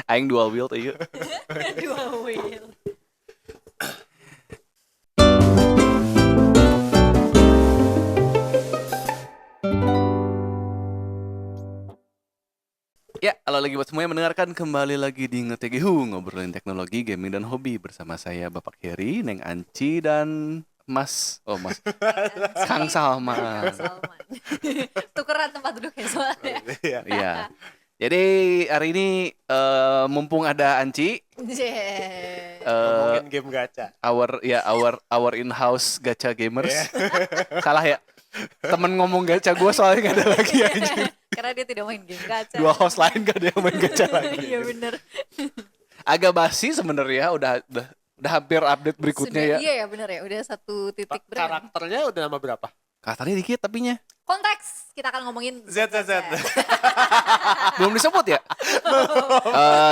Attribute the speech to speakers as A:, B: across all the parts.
A: Aing dual wield ieu.
B: Dua wheel.
A: Ya, halo lagi buat semuanya mendengarkan kembali lagi di Ngetegehu, ngobrolin teknologi, gaming dan hobi bersama saya Bapak Heri, Neng Anci dan Mas Kang Salman.
B: Tukeran tempat duduknya soalnya.
A: Iya. Jadi hari ini mumpung ada Anci,
B: Jee.
C: Ngomongin game gacha.
A: our in-house gacha gamers. Salah ya. Temen ngomong gacha gue soalnya gak ada lagi anjing.
B: Karena dia tidak main game gacha.
A: Dua host lain gak ada yang main gacha lagi.
B: Iya benar.
A: Agak basi sebenarnya, udah hampir update berikutnya ya.
B: Iya ya benar ya. Udah 1 titik berapa?
C: Karakternya udah nama berapa?
A: Katanya dikit tapinya.
B: Konteks. Kita akan ngomongin
C: Z.
A: Belum disebut ya?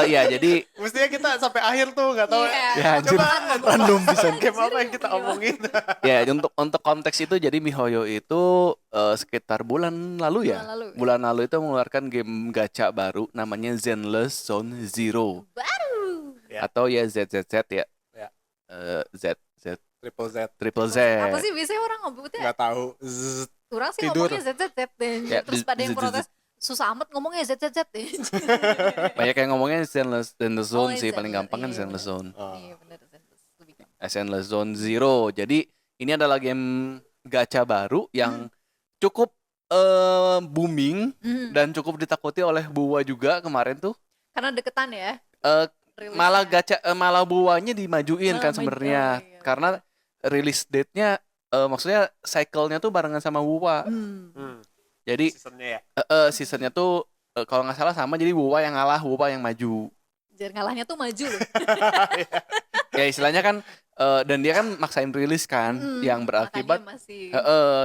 A: Ya jadi
C: Mestinya kita sampai akhir tuh nggak tahu.
B: Iya.
A: ya anjir, random bisa.
C: Game apa yang kita omongin?
A: Ya untuk konteks itu jadi MiHoYo itu sekitar bulan lalu ya. Bulan lalu itu mengeluarkan game gacha baru namanya Zenless Zone Zero.
B: baru.
C: Ya.
A: Atau ya ZZZ ya.
C: Ya.
A: Triple Z.
B: Apa sih biasanya orang ngobotnya?
C: Nggak tahu. Zzz.
B: Orang sih
C: Tidur.
B: ngomongnya ZZZ deh.
A: Ya,
B: Terus pada yang protes susah amat ngomongnya ZZZ deh.
A: Banyak yang ngomongnya Zenless Zone sih,
B: Zenless.
A: paling gampang kan
B: Iya,
A: Zenless Zone.
C: Oh.
B: Iya benar Zenless. Lebih gampang.
A: Zenless Zone Zero. Jadi ini adalah game gacha baru yang cukup booming dan cukup ditakuti oleh Buwa juga kemarin tuh.
B: Karena deketan ya.
A: Eh,
B: rilisnya.
A: malah Buwanya dimajuin kan
B: Maju,
A: sebenarnya
B: iya.
A: karena release date-nya maksudnya cycle-nya tuh barengan sama Buwa. Jadi
C: Seasonnya ya.
A: seasonnya tuh kalau nggak salah sama, jadi Buwa yang ngalah, Buwa yang maju.
B: Jangan ngalahnya tuh maju loh.
A: Ya istilahnya kan dan dia kan maksain rilis kan yang berakibat
B: Makanya masih...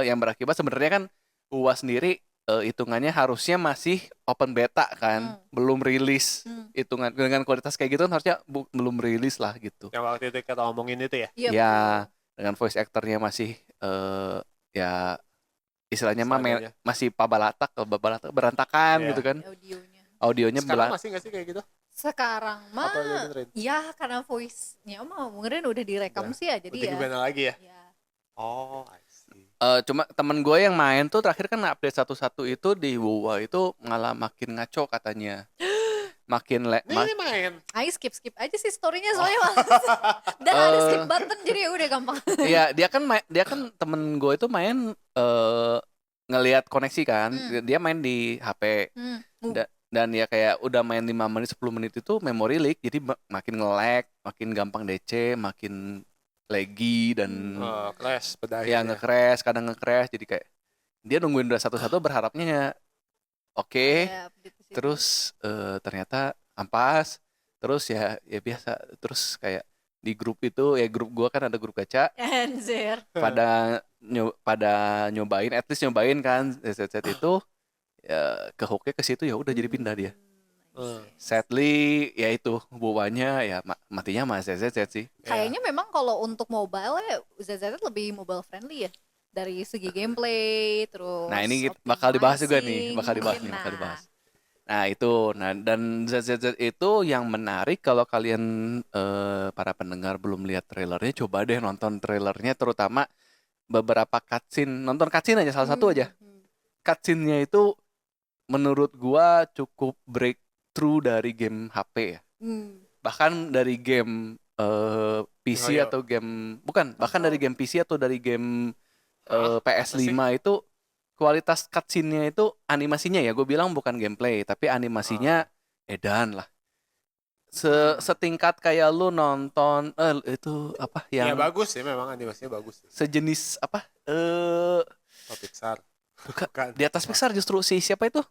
A: yang berakibat sebenarnya kan Buwa sendiri hitungannya harusnya masih open beta kan, belum rilis. Hitungan dengan kualitas kayak gitu kan harusnya belum rilis lah gitu.
C: Yang waktu itu kita omongin itu ya.
B: Iya,
A: Ya dengan voice actornya masih ya istilahnya mah
C: Seadanya.
A: masih babalatak berantakan
C: Iya.
A: gitu kan.
B: audionya.
A: Audionya
C: Sekarang masih nggak sih kayak gitu?
B: Sekarang mah
C: Apa udah benerin?
B: ya karena voice-nya mah mungkin udah direkam sih ya jadi
C: Udah
B: ya.
C: gimana lagi ya?
B: Ya.
C: Oh, I see.
A: Cuma temen gue yang main tuh terakhir kan update 1.1 itu di WoW itu malah makin ngaco katanya. Makin
C: Ini main.
B: Ayo skip aja sih story-nya soalnya males. Dan ada skip button jadi ya udah gampang.
A: Iya, dia kan temen gue itu main ngelihat koneksi kan. Dia main di HP. Dan ya kayak udah main 5 menit 10 menit itu memory leak, jadi makin nge-lag, makin gampang DC, makin laggy dan
C: Crash pada
A: ya
C: akhirnya.
A: kadang nge-crash, jadi kayak dia nungguin udah 1.1 berharapnya ya oke.
B: Ya, update di situ.
A: Terus ternyata ampas. Terus ya biasa. Terus kayak di grup itu ya, grup gua kan ada grup gacha,
B: Anjir.
A: pada nyobain, at least nyobain kan ZZ itu ya, ke hooknya ke situ, ya udah jadi pindah dia. Sadly ya itu buahnya ya matinya sama ZZ sih.
B: Kayaknya memang kalau untuk mobile ya ZZ lebih mobile friendly ya. Dari segi gameplay terus.
A: Nah ini bakal dibahas juga nih, bakal
B: optimizing,
A: dibahas. Nah itu, dan ZZ itu yang menarik kalau kalian para pendengar belum lihat trailernya, coba deh nonton trailernya, terutama beberapa cutscene. Nonton cutscene aja, salah satu aja. Cutscene-nya itu menurut gua cukup breakthrough dari game HP ya. Bahkan dari game PC atau game bahkan dari game PC atau dari game PS5 itu kualitas cutscene-nya itu, animasinya ya, gue bilang bukan gameplay, tapi animasinya edan lah. Setingkat kayak lu nonton itu apa yang
C: Ya bagus sih, memang animasinya bagus.
A: sejenis apa
C: Pixar.
A: bukan, di atas Pixar justru siapa itu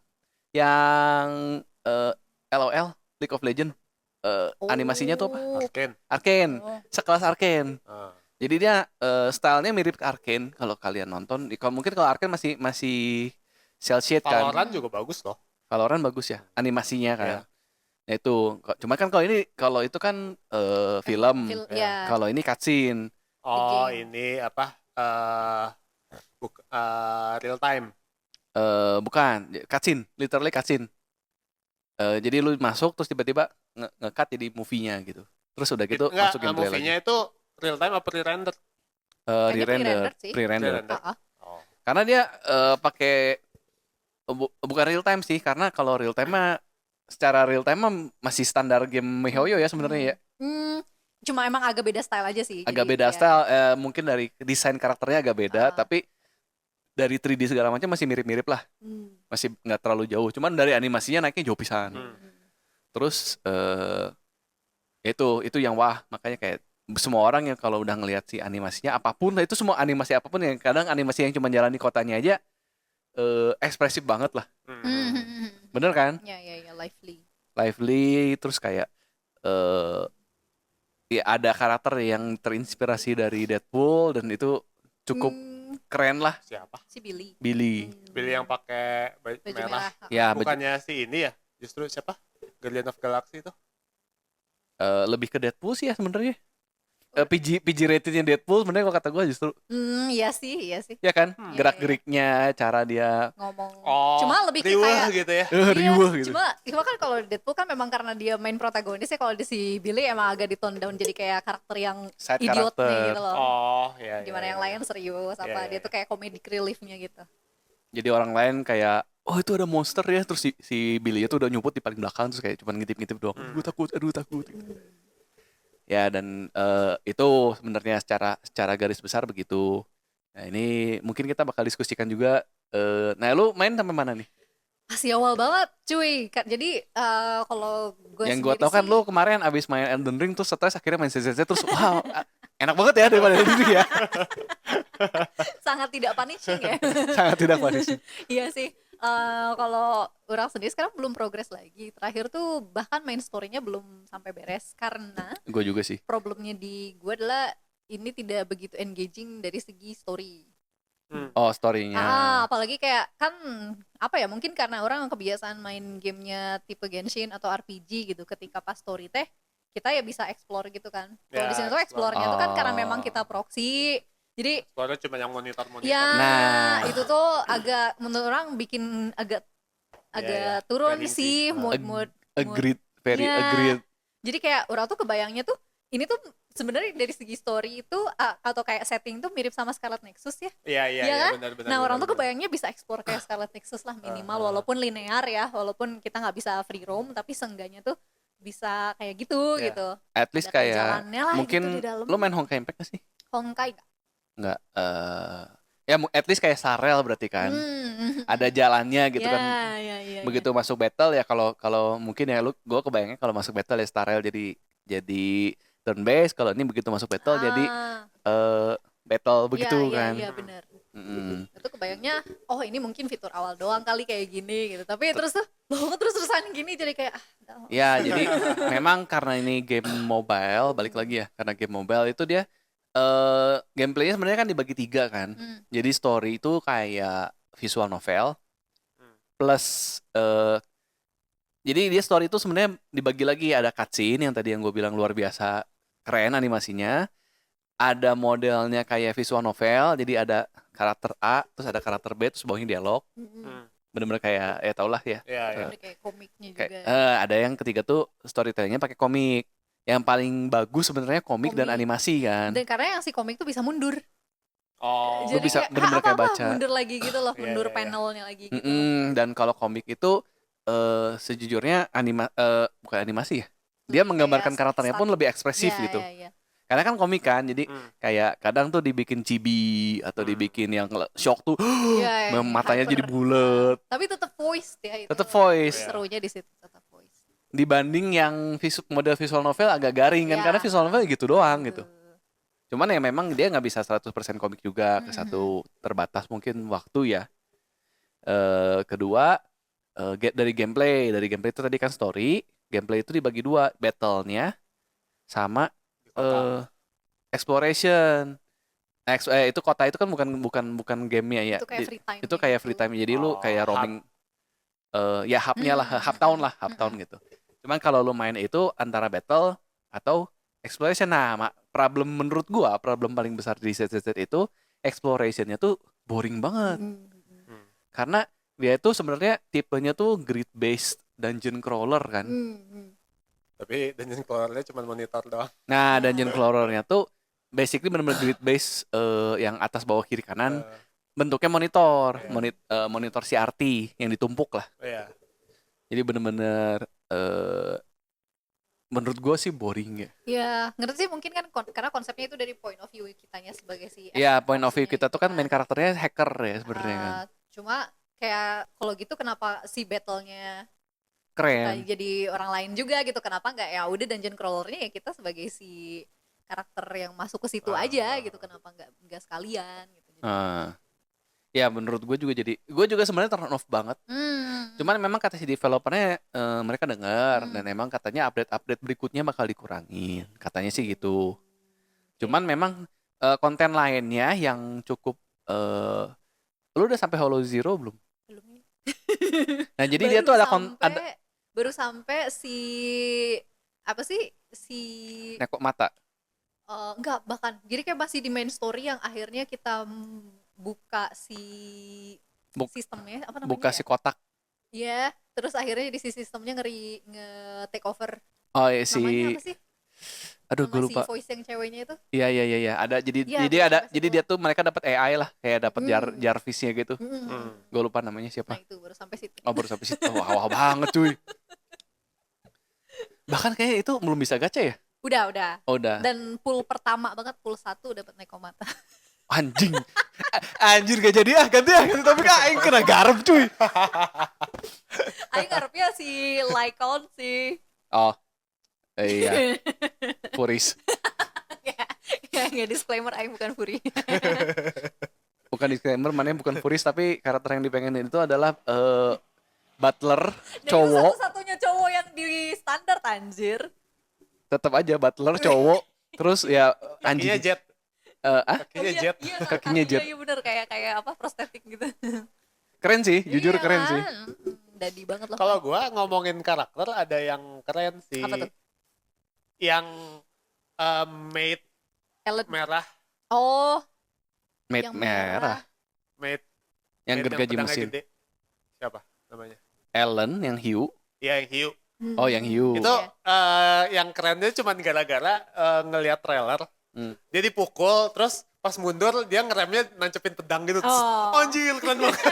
A: yang LOL, League of Legends, animasinya tuh apa? Arcane. Sekelas Arcane. Jadi dia stylenya mirip ke Arcane kalau kalian nonton. Mungkin kalau Arcane masih cel shade kan.
C: Valorant juga bagus loh.
A: Valorant bagus ya animasinya kan.
C: Yeah.
A: Nah itu. Cuma kan kalau itu kan film. Kalau ini cutscene.
C: Oh, ini apa? Real time.
A: Bukan, cutscene, literally cutscene. Jadi lu masuk terus tiba-tiba nge-cut jadi movie-nya gitu. Terus udah gitu
C: Enggak,
A: masuk gameplay lagi.
C: movie-nya itu real time apa pre-render?
B: Kayaknya
A: Re-render,
B: pre-rendered sih.
A: pre-render.
C: Pre-render.
B: Ah, ah.
C: Oh.
A: Karena dia pakai bukan real time sih, karena kalau real time mah secara real time mah masih standar game MiHoYo ya sebenarnya ya.
B: Cuma emang agak beda style aja sih.
A: Agak
B: Jadi,
A: beda
B: ya.
A: style, mungkin dari desain karakternya agak beda, tapi dari 3D segala macam masih mirip-mirip lah. Masih nggak terlalu jauh. Cuman dari animasinya naiknya jauh pisan. Terus itu yang wah, makanya kayak semua orang yang kalau udah ngelihat si animasinya apapun, itu semua animasi apapun yang kadang animasi yang cuma jalan di kotanya aja ekspresif banget lah. Bener kan?
B: Ya, lively.
A: Lively, terus kayak ya ada karakter yang terinspirasi dari Deadpool dan itu cukup keren lah.
C: Siapa?
B: Si Billy.
A: Billy.
C: Billy yang pakai baju
B: Baju
C: merah.
B: merah.
A: Ya,
C: Bukannya si ini ya? Justru siapa? Guardian of Galaxy itu.
A: lebih ke Deadpool sih ya sebenarnya. PG ratednya Deadpool sebenarnya kalau kata gue justru
B: Iya sih.
A: ya kan,
B: Iya,
A: gerak-geriknya, cara dia
B: Ngomong.
C: Oh,
B: Cuma lebih ke
C: riweuh
B: kayak
C: gitu ya.
B: Iya,
A: riweuh gitu.
B: Cuma kan kalau Deadpool kan memang karena dia main protagonis ya, kalau di si Billy emang agak di tone down jadi kayak karakter yang
A: Side
B: idiotnya
A: karakter.
B: gitu loh.
C: Oh, ya.
B: Gimana yang lain serius apa
C: Iya,
B: dia tuh kayak comedic reliefnya gitu.
A: Jadi orang lain kayak itu ada monster ya, terus si Billy itu udah nyuput di paling belakang terus kayak cuman ngintip-ngintip doang. Aduh takut. Ya dan itu sebenarnya secara garis besar begitu. Nah ini mungkin kita bakal diskusikan juga. Nah lu main sampai mana nih?
B: Masih awal banget cuy. Jadi kalau gue
A: Yang
B: sendiri
A: gue tau kan
B: sih,
A: lu kemarin abis main Elden Ring terus stres akhirnya main CCC terus wow enak banget ya daripada Elden Ring ya.
B: sangat tidak punishing ya.
A: Sangat tidak punishing.
B: Iya sih. Kalau orang sendiri sekarang belum progres lagi. Terakhir tuh bahkan main story-nya belum sampai beres karena
A: Gue juga sih.
B: problemnya di gue adalah ini tidak begitu engaging dari segi story.
A: Oh story-nya.
B: Apalagi kayak kan apa ya, mungkin karena orang kebiasaan main gamenya tipe Genshin atau RPG gitu, ketika pas story teh kita ya bisa explore gitu kan. Kalau
C: Ya,
B: di sini tuh explore-nya tuh kan karena memang kita proxy. Jadi
C: Soalnya cuma yang monitor.
B: ya
A: Nah.
B: itu tuh agak menurut orang bikin agak
C: Ya,
B: turun
C: gak
B: sih
C: rinci.
B: mood.
A: Agreed, very
B: Ya.
A: agreed.
B: Jadi kayak orang tuh kebayangnya tuh ini tuh sebenarnya dari segi story itu atau kayak setting tuh mirip sama Scarlet Nexus ya.
C: Iya
B: kan?
C: benar.
B: Nah orang tuh kebayangnya bisa explore kayak Scarlet Nexus lah minimal, walaupun linear ya, walaupun kita nggak bisa free roam, tapi seenggaknya tuh bisa kayak gitu
C: Ya.
B: gitu.
A: At least
B: Ada
A: kayak
B: jalannya lah
A: mungkin
B: gitu di dalam.
A: lu main Honkai Impact gak sih?
B: Honkai nggak?
A: Enggak. Ya at least kayak Sarel berarti kan. Ada jalannya gitu kan.
B: Ya.
A: Begitu masuk battle ya kalau mungkin ya gue kebayangnya kalau masuk battle ya Sarel jadi turn based, kalau ini begitu masuk battle jadi battle begitu kan.
B: Iya benar.
A: Mm-mm.
B: Itu kebayangnya oh ini mungkin fitur awal doang kali kayak gini gitu, tapi terus tuh loh terus-terusan gini jadi kayak
A: Ya jadi memang karena ini game mobile, balik lagi ya, karena game mobile itu dia gameplaynya sebenarnya kan dibagi 3 kan. Jadi story itu kayak visual novel plus jadi dia story itu sebenarnya dibagi lagi, ada cutscene yang tadi yang gue bilang luar biasa keren animasinya, ada modelnya kayak visual novel, jadi ada karakter A terus ada karakter B terus bawahnya dialog, bener-bener kayak ya tau lah ya.
C: Iya.
B: kayak komiknya
A: Kayak,
B: juga.
A: ada yang ketiga tuh storytellingnya pakai komik. Yang paling bagus sebenarnya komik dan animasi kan.
B: Dan karena yang si komik tuh bisa mundur.
C: Oh.
A: Lu bisa
B: kayak,
A: bener-bener kayak
B: apa-apa,
A: baca.
B: mundur lagi gitu loh,
C: Iya,
B: mundur
C: iya.
B: panelnya lagi gitu.
A: Dan kalau komik itu sejujurnya bukan animasi ya. Dia
B: Lebih
A: menggambarkan
B: kayak
A: karakternya pun lebih ekspresif
B: Iya,
A: gitu.
B: iya.
A: Karena kan komik kan, jadi kayak kadang tuh dibikin chibi atau dibikin yang shock tuh,
B: Iya, yang
A: matanya
B: hyper.
A: jadi bulat.
B: Tapi tetap voice ya itu.
A: Tetap voice.
B: Serunya di situ tetap voice.
A: Dibanding yang model visual novel agak garing kan,
B: Iya.
A: karena visual novel gitu doang gitu. Cuman ya memang dia nggak bisa 100% komik juga, ke satu terbatas mungkin waktu ya. Kedua dari gameplay itu tadi kan story, gameplay itu dibagi 2, battle-nya sama exploration. Nah, itu kota itu kan bukan gamenya ya.
B: Itu kayak free time.
A: Itu kayak free time. Jadi lu kayak roaming ya hub-nya lah, hub town gitu. Cuman kalau lu main itu antara battle atau exploration. Nah, menurut gua problem paling besar di ZZZ itu exploration-nya tuh boring banget. Karena dia itu sebenarnya tipenya tuh grid based dungeon crawler kan.
C: Tapi dungeon crawlernya cuma monitor doang.
A: Nah, dungeon crawlernya tuh basically benar-benar grid base yang atas bawah kiri kanan
C: Eh,
A: bentuknya monitor,
C: Iya.
A: monitor CRT yang ditumpuk lah.
C: Iya.
A: Jadi benar-benar menurut gue sih boring ya.
B: Ya, ngerti sih mungkin kan karena konsepnya itu dari point of view kitanya sebagai si
A: Iya, point of view
B: explorernya
A: kita tuh kan
B: gitu
A: main karakternya hacker ya sebenarnya kan.
B: Cuma kayak kalau gitu kenapa si battle-nya kita
A: Keren.
B: jadi orang lain juga gitu? Kenapa nggak ya udah dungeon crawlernya ya kita sebagai si karakter yang masuk ke situ aja gitu? Kenapa nggak sekalian gitu?
A: Ah. Ya menurut gue juga sebenarnya turn off banget. Cuman memang kata si developernya mereka dengar dan memang katanya update berikutnya bakal dikurangin. Katanya sih gitu. Cuman memang konten lainnya yang cukup lu udah sampai Hollow Zero belum?
B: Belum ya.
A: Nah, jadi dia tuh
B: baru sampai si apa sih si
A: nekok mata.
B: enggak bahkan jadi kayak masih di main story yang akhirnya kita buka si sistemnya apa namanya
A: Buka si kotak.
B: ya terus akhirnya di si sistemnya nge-take over
A: Oh iya
B: namanya apa
A: si
B: sih
A: aduh
B: nama
A: gue
B: si
A: lupa.
B: voice yang ceweknya itu
A: Iya. Ada
B: Iya,
A: jadi
B: betul,
A: ada
B: sampai
A: jadi
B: situ.
A: dia tuh mereka dapat AI lah, kayak dapat Jarvisnya gitu.
C: Hmm.
A: Gue lupa namanya
B: nah
A: siapa.
B: itu baru sampai situ
A: Oh, baru sampai situ. Wah, banget cuy. Bahkan kayaknya itu belum bisa gacha ya?
B: udah
A: Oh, udah.
B: dan pool pertama banget pool 1 dapat Nekomata
A: Anjing. Anjir gak jadi ganti topik aing kena garap cuy.
B: Aing ngarepnya si Lycon sih
A: Oh. Iya, Furis.
B: ya disclaimer Aing bukan Furi
A: Bukan disclaimer, mana bukan Furis tapi karakter yang dipengenin itu adalah butler
B: Dan itu
A: cowok.
B: satu-satunya cowok yang di standar anjir
A: Tetap aja butler cowok. Terus ya
C: Kakinya
A: anjing.
C: jet. Kakinya jet.
A: Kakinya jet.
B: Iya bener kayak apa prostetik gitu.
A: Keren sih, jujur
B: Iya
A: keren
B: kan?
A: sih.
B: Dadi banget loh.
C: Kalau gua ngomongin karakter ada yang keren sih.
B: Apa tuh?
C: Yang maid
B: Ellen.
C: merah,
B: Oh,
A: Maid
B: yang
A: merah.
C: maid
A: Yang
C: maid
A: gergaji
C: pedangnya
A: mesin.
C: gede. Siapa namanya?
A: Ellen yang hiu.
C: Iya, yang hiu.
A: Oh, yang hiu.
C: Itu
B: Iya.
C: yang kerennya cuma gara-gara ngelihat trailer.
A: Hmm.
C: Dia dipukul, terus pas mundur dia ngeremnya nancepin pedang gitu.
B: Oh.
C: Anjir, keren banget.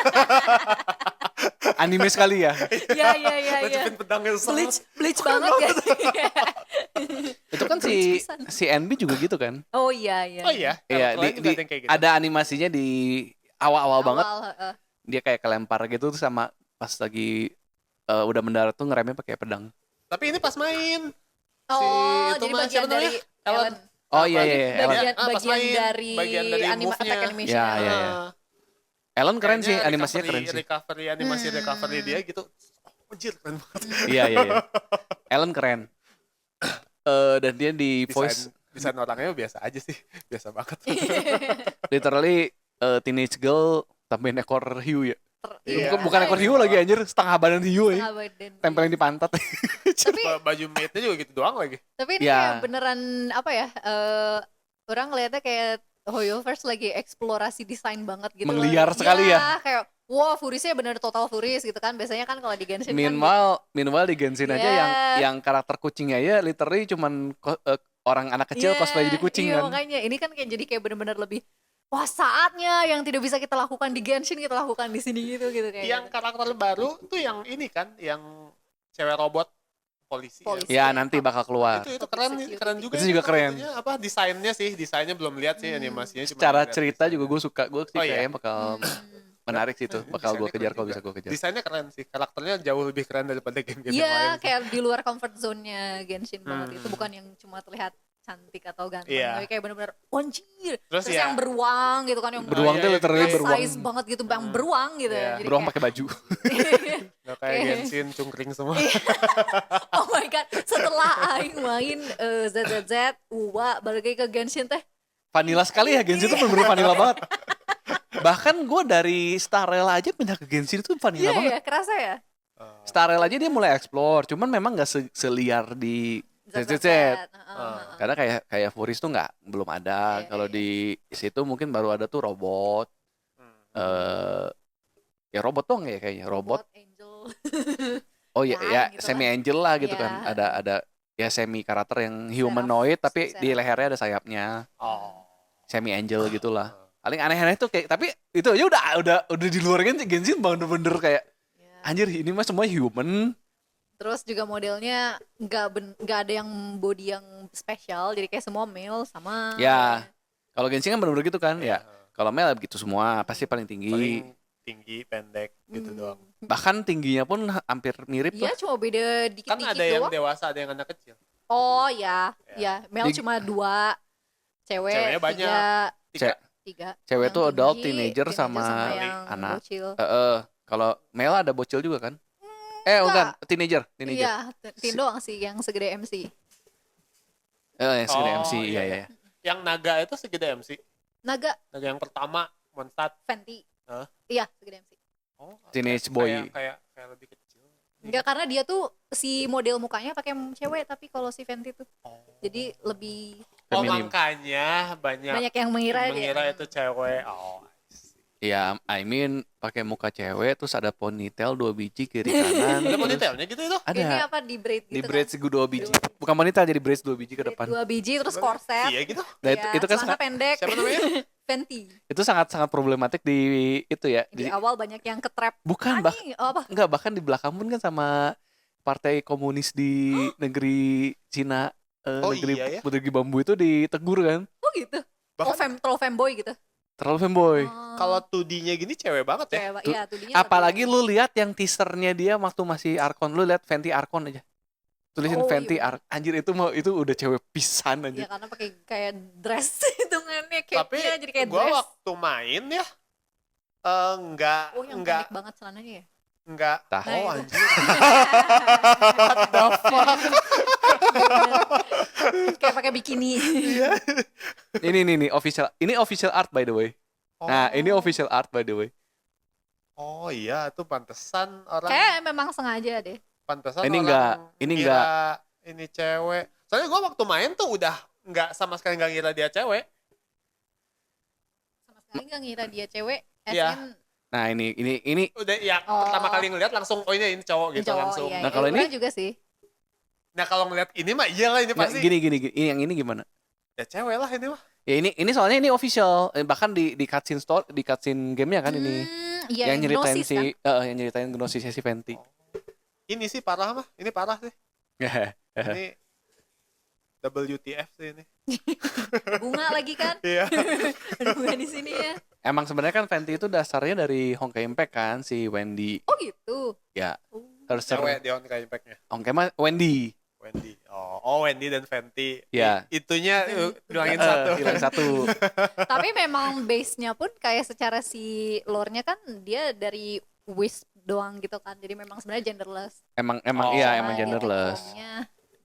A: Anime sekali ya.
B: Iya.
C: Nancepin pedangnya.
B: Bleach banget ya.
A: Itu kan si NB juga gitu kan.
B: Oh iya.
C: Oh iya,
A: Iya,
C: karakter lain juga ada yang kayak gitu.
A: ada animasinya di awal-awal banget.
B: Awal,
A: Dia kayak kelempar gitu terus sama pas lagi udah mendarat tuh ngeremnya pakai pedang.
C: Tapi ini pas main.
B: Oh,
C: itu
B: jadi
C: mah
B: bagian
C: siapa namanya?
B: dari
C: Ellen.
B: Ellen.
A: Oh iya, Ellen.
C: Pas main, bagian dari move-nya.
B: attack animation.
A: Iya. Ellen keren sih,
C: Kayaknya
A: animasinya keren sih.
C: Animasi recovery dia gitu. Anjir, keren banget.
A: Iya. Ellen keren. Dan dia di voice
C: Desain orangnya biasa aja sih. Biasa banget.
A: literally teenage girl tambahin ekor hiu ya.
C: Iya.
A: Bukan ekor hiu lagi anjir, setengah badan hiu ya.
B: Setengah badan.
A: Tempelin di pantat.
B: Tapi
C: Baju maidnya juga gitu doang lagi.
B: Tapi ini
A: Ya.
B: kayak beneran apa ya? Orang ngeliatnya kayak Hoyoverse lagi eksplorasi desain banget gitu.
A: Mengliar sekali ya.
B: Kayak wah Furisnya bener total Furis gitu kan. Biasanya kan kalau di Genshin kan
A: Meanwhile di Genshin aja yang karakter kucingnya ya literally cuman orang anak kecil cosplay jadi kucing
B: iya,
A: kan.
B: makanya ini kan kayak jadi kayak bener-bener lebih wah saatnya yang tidak bisa kita lakukan di Genshin kita lakukan di sini gitu kayak.
C: Yang karakter baru tuh yang ini kan, yang cewek robot polisi.
B: Polisi.
A: Ya nanti bakal keluar.
C: Itu keren juga.
A: Itu juga keren.
C: Apa desainnya belum lihat sih, animasinya cuma
A: Secara
C: lihat
A: cerita
C: desainnya.
A: juga gue suka. Gue sih
C: Oh, iya?
A: kayaknya bakal menarik sih itu. Bakal gue
C: Desainnya
A: kejar
C: keren
A: kalau
C: juga.
A: bisa gue kejar.
C: Desainnya keren sih, karakternya jauh lebih keren daripada game-game yang
B: Iya,
C: lain.
B: kayak di luar comfort zone-nya Genshin banget. Itu bukan yang cuma terlihat cantik atau ganteng,
C: Iya.
B: tapi kayak bener-bener anjir.
C: Terus
B: Terus
C: ya-
B: yang beruang gitu kan yang
A: Beruang tuh
C: iya,
A: literally
B: plus
A: beruang.
B: size banget gitu, bang beruang gitu.
C: Iya.
B: Jadi
A: Beruang
B: kayak,
A: pakai baju.
C: Nggak kayak Genshin cungkring semua.
B: oh my god, setelah aing main ZZZ, Uwa, balik lagi ke Genshin teh.
A: Vanilla sekali ya Genshin tuh bener-bener vanilla banget. Bahkan gue dari Starrel aja pindah ke Genshin itu vanilla
B: Iya
A: banget.
B: ya, kerasa ya.
A: Starrel aja dia mulai explore, cuman memang nggak seliar di ZZZ. Karena kayak Furis tuh belum ada.
B: Iya,
A: Kalau di situ mungkin baru ada tuh robot. Ya robot dong ya kayaknya robot.
B: Angel.
A: Oh ya,
B: Ya,
A: ya
B: gitu
A: semi
B: lah.
A: angel lah gitu
B: Iya,
A: kan. Ada ya semi karakter yang humanoid tapi di
B: seraph.
A: lehernya ada sayapnya.
C: Oh.
A: Semi angel gitulah. Paling aneh-aneh tuh kayak tapi itu aja udah di luar Genshin bener-bener kayak
B: Ya.
A: anjir ini mah semua human.
B: Terus juga modelnya nggak ada yang body yang spesial, jadi kayak semua male sama.
A: Ya. Kalau Genshin kan bener-bener gitu kan.
C: Iya.
A: Ya. Kalau Mel begitu semua pasti paling tinggi.
C: Paling tinggi, pendek gitu
B: Hmm.
C: doang.
A: Bahkan tingginya pun hampir mirip
B: Iya,
A: lah.
B: cuma beda
C: Kan
B: dikit-dikit
C: ada yang
B: doang.
C: dewasa, ada yang anak kecil.
B: Oh ya,
C: Ya.
B: ya. Male
A: Di-
B: cuma 2,
C: Ceweknya
B: cewek
C: banyak.
B: 3.
A: Ce-
B: 3.
A: Cewek
B: Yang
A: tuh adult,
B: tinggi,
A: teenager, sama
B: yang
A: anak.
B: bocil.
A: Kalau Mel ada bocil juga kan? Bukan, teenager.
B: Iya, teen doang sih yang segede MC.
A: Yang segede
C: Oh,
A: MC,
C: iya,
A: iya.
C: iya. Yang naga itu segede MC.
B: Naga
C: Naga yang pertama, Mondstadt.
B: Fenty.
C: Hah?
B: Iya, segede MC.
C: Oh,
A: Teenage
C: kayak-
A: boy.
C: Kayak lebih kecil.
B: Enggak, karena dia tuh si model mukanya pakai cewek, tapi kalau si Fenty tuh
C: Oh.
B: jadi lebih
C: Oh,
A: Feminim.
C: makanya
B: banyak yang mengira dia.
C: itu cewek. Oh, I see.
A: Iya, I mean pakai muka cewek terus ada ponytail 2 biji kiri kanan.
C: Ada
A: terus
C: ponytailnya gitu itu?
B: Ini
A: Ada
B: apa di braid
A: di
B: gitu
A: braid
B: kan?
A: 2 biji. Bukan ponytail jadi braid 2 biji ke
B: Braid
A: depan.
B: 2 biji terus korset.
C: Iya gitu.
A: Nah,
B: Iya,
A: itu kan
B: celana pendek.
C: Siapa namanya?
B: Fenty.
A: itu sangat problematik di itu ya.
B: Di awal banyak yang ke-trap.
A: Bukan
B: Anjing, apa?
A: enggak bahkan di belakang pun kan sama partai komunis di negeri Cina,
C: Oh,
A: negeri
C: iya ya?
A: negeri bambu itu ditegur kan.
B: Oh gitu.
C: Bahkan
B: Terlalu femboy gitu.
A: Terlalu fanboy.
B: Oh,
C: kalau 2D-nya gini cewek banget ya.
B: cewek,
A: tuh,
B: iya, tudinya
A: Apalagi
B: lebih-
A: lu lihat yang teasernya dia waktu masih Arkon, lu lihat Fenty Arkon aja. Tulisin
B: Oh,
A: Fenty
B: iya.
A: Anjir itu udah cewek pisan
B: Iya,
A: anjir.
B: karena pakai kayak dress hitungannya,
C: Tapi
B: cape-nya jadi kayak
C: gua
B: dress.
C: waktu main ya enggak
B: Oh, yang
C: enggak
B: pendek banget celananya ya.
C: enggak.
A: Tah.
B: Nah,
C: Oh,
B: itu.
C: anjir. What the fuck?
B: Kayak pakai bikini.
A: Ini official art by the way. Nah, ini official art by the way.
C: Oh iya, itu pantesan orang
B: Kayak memang sengaja deh.
C: pantesan
A: Ini
C: orang
A: enggak, ini
C: ngira
A: enggak.
C: ini cewek. Soalnya gua waktu main tuh udah enggak sama sekali enggak ngira dia cewek.
B: Sama sekali nggak ngira dia cewek.
C: Iya.
B: SN
A: Nah, ini
C: Udah ya
B: Oh.
C: pertama kali ngeliat langsung oh ini cowok gitu
B: cowok,
C: langsung.
B: iya,
A: Nah,
B: iya.
A: kalau ini-
B: Gua juga sih.
C: Nah, kalau ngeliat ini mah iyalah ini
A: nggak,
C: pasti
A: gini. Ini yang ini gimana?
C: ya cewek lah ini mah.
A: Ya ini soalnya ini official. Bahkan di cutscene store, di cutscene gamenya kan ini.
B: Iya,
A: Yang nyeritain
B: Gnosis, kan?
A: yang nyeritain gnosisnya si Fenty.
C: Ini sih parah mah. Ini parah sih. Ini WTF sih ini.
B: Bunga lagi kan?
C: Iya.
B: Ada bunga di sini ya.
A: Emang sebenarnya kan Fenty itu dasarnya dari Honkai Impact kan si Wendy.
B: Oh gitu.
A: Ya,
B: Oh.
A: cursor
C: Cewek di on impact-nya.
A: Honkai mah Wendy.
C: Wendy. Oh Wendy dan Fenty.
A: Iya.
C: Itunya bilangin satu.
A: Hilang satu.
B: Tapi memang base-nya pun kayak secara si lore-nya kan dia dari Wisp doang gitu kan. Jadi memang sebenarnya genderless.
A: Emang
C: Oh.
A: iya
B: Sama
A: emang
B: dia
A: genderless.
B: form-nya.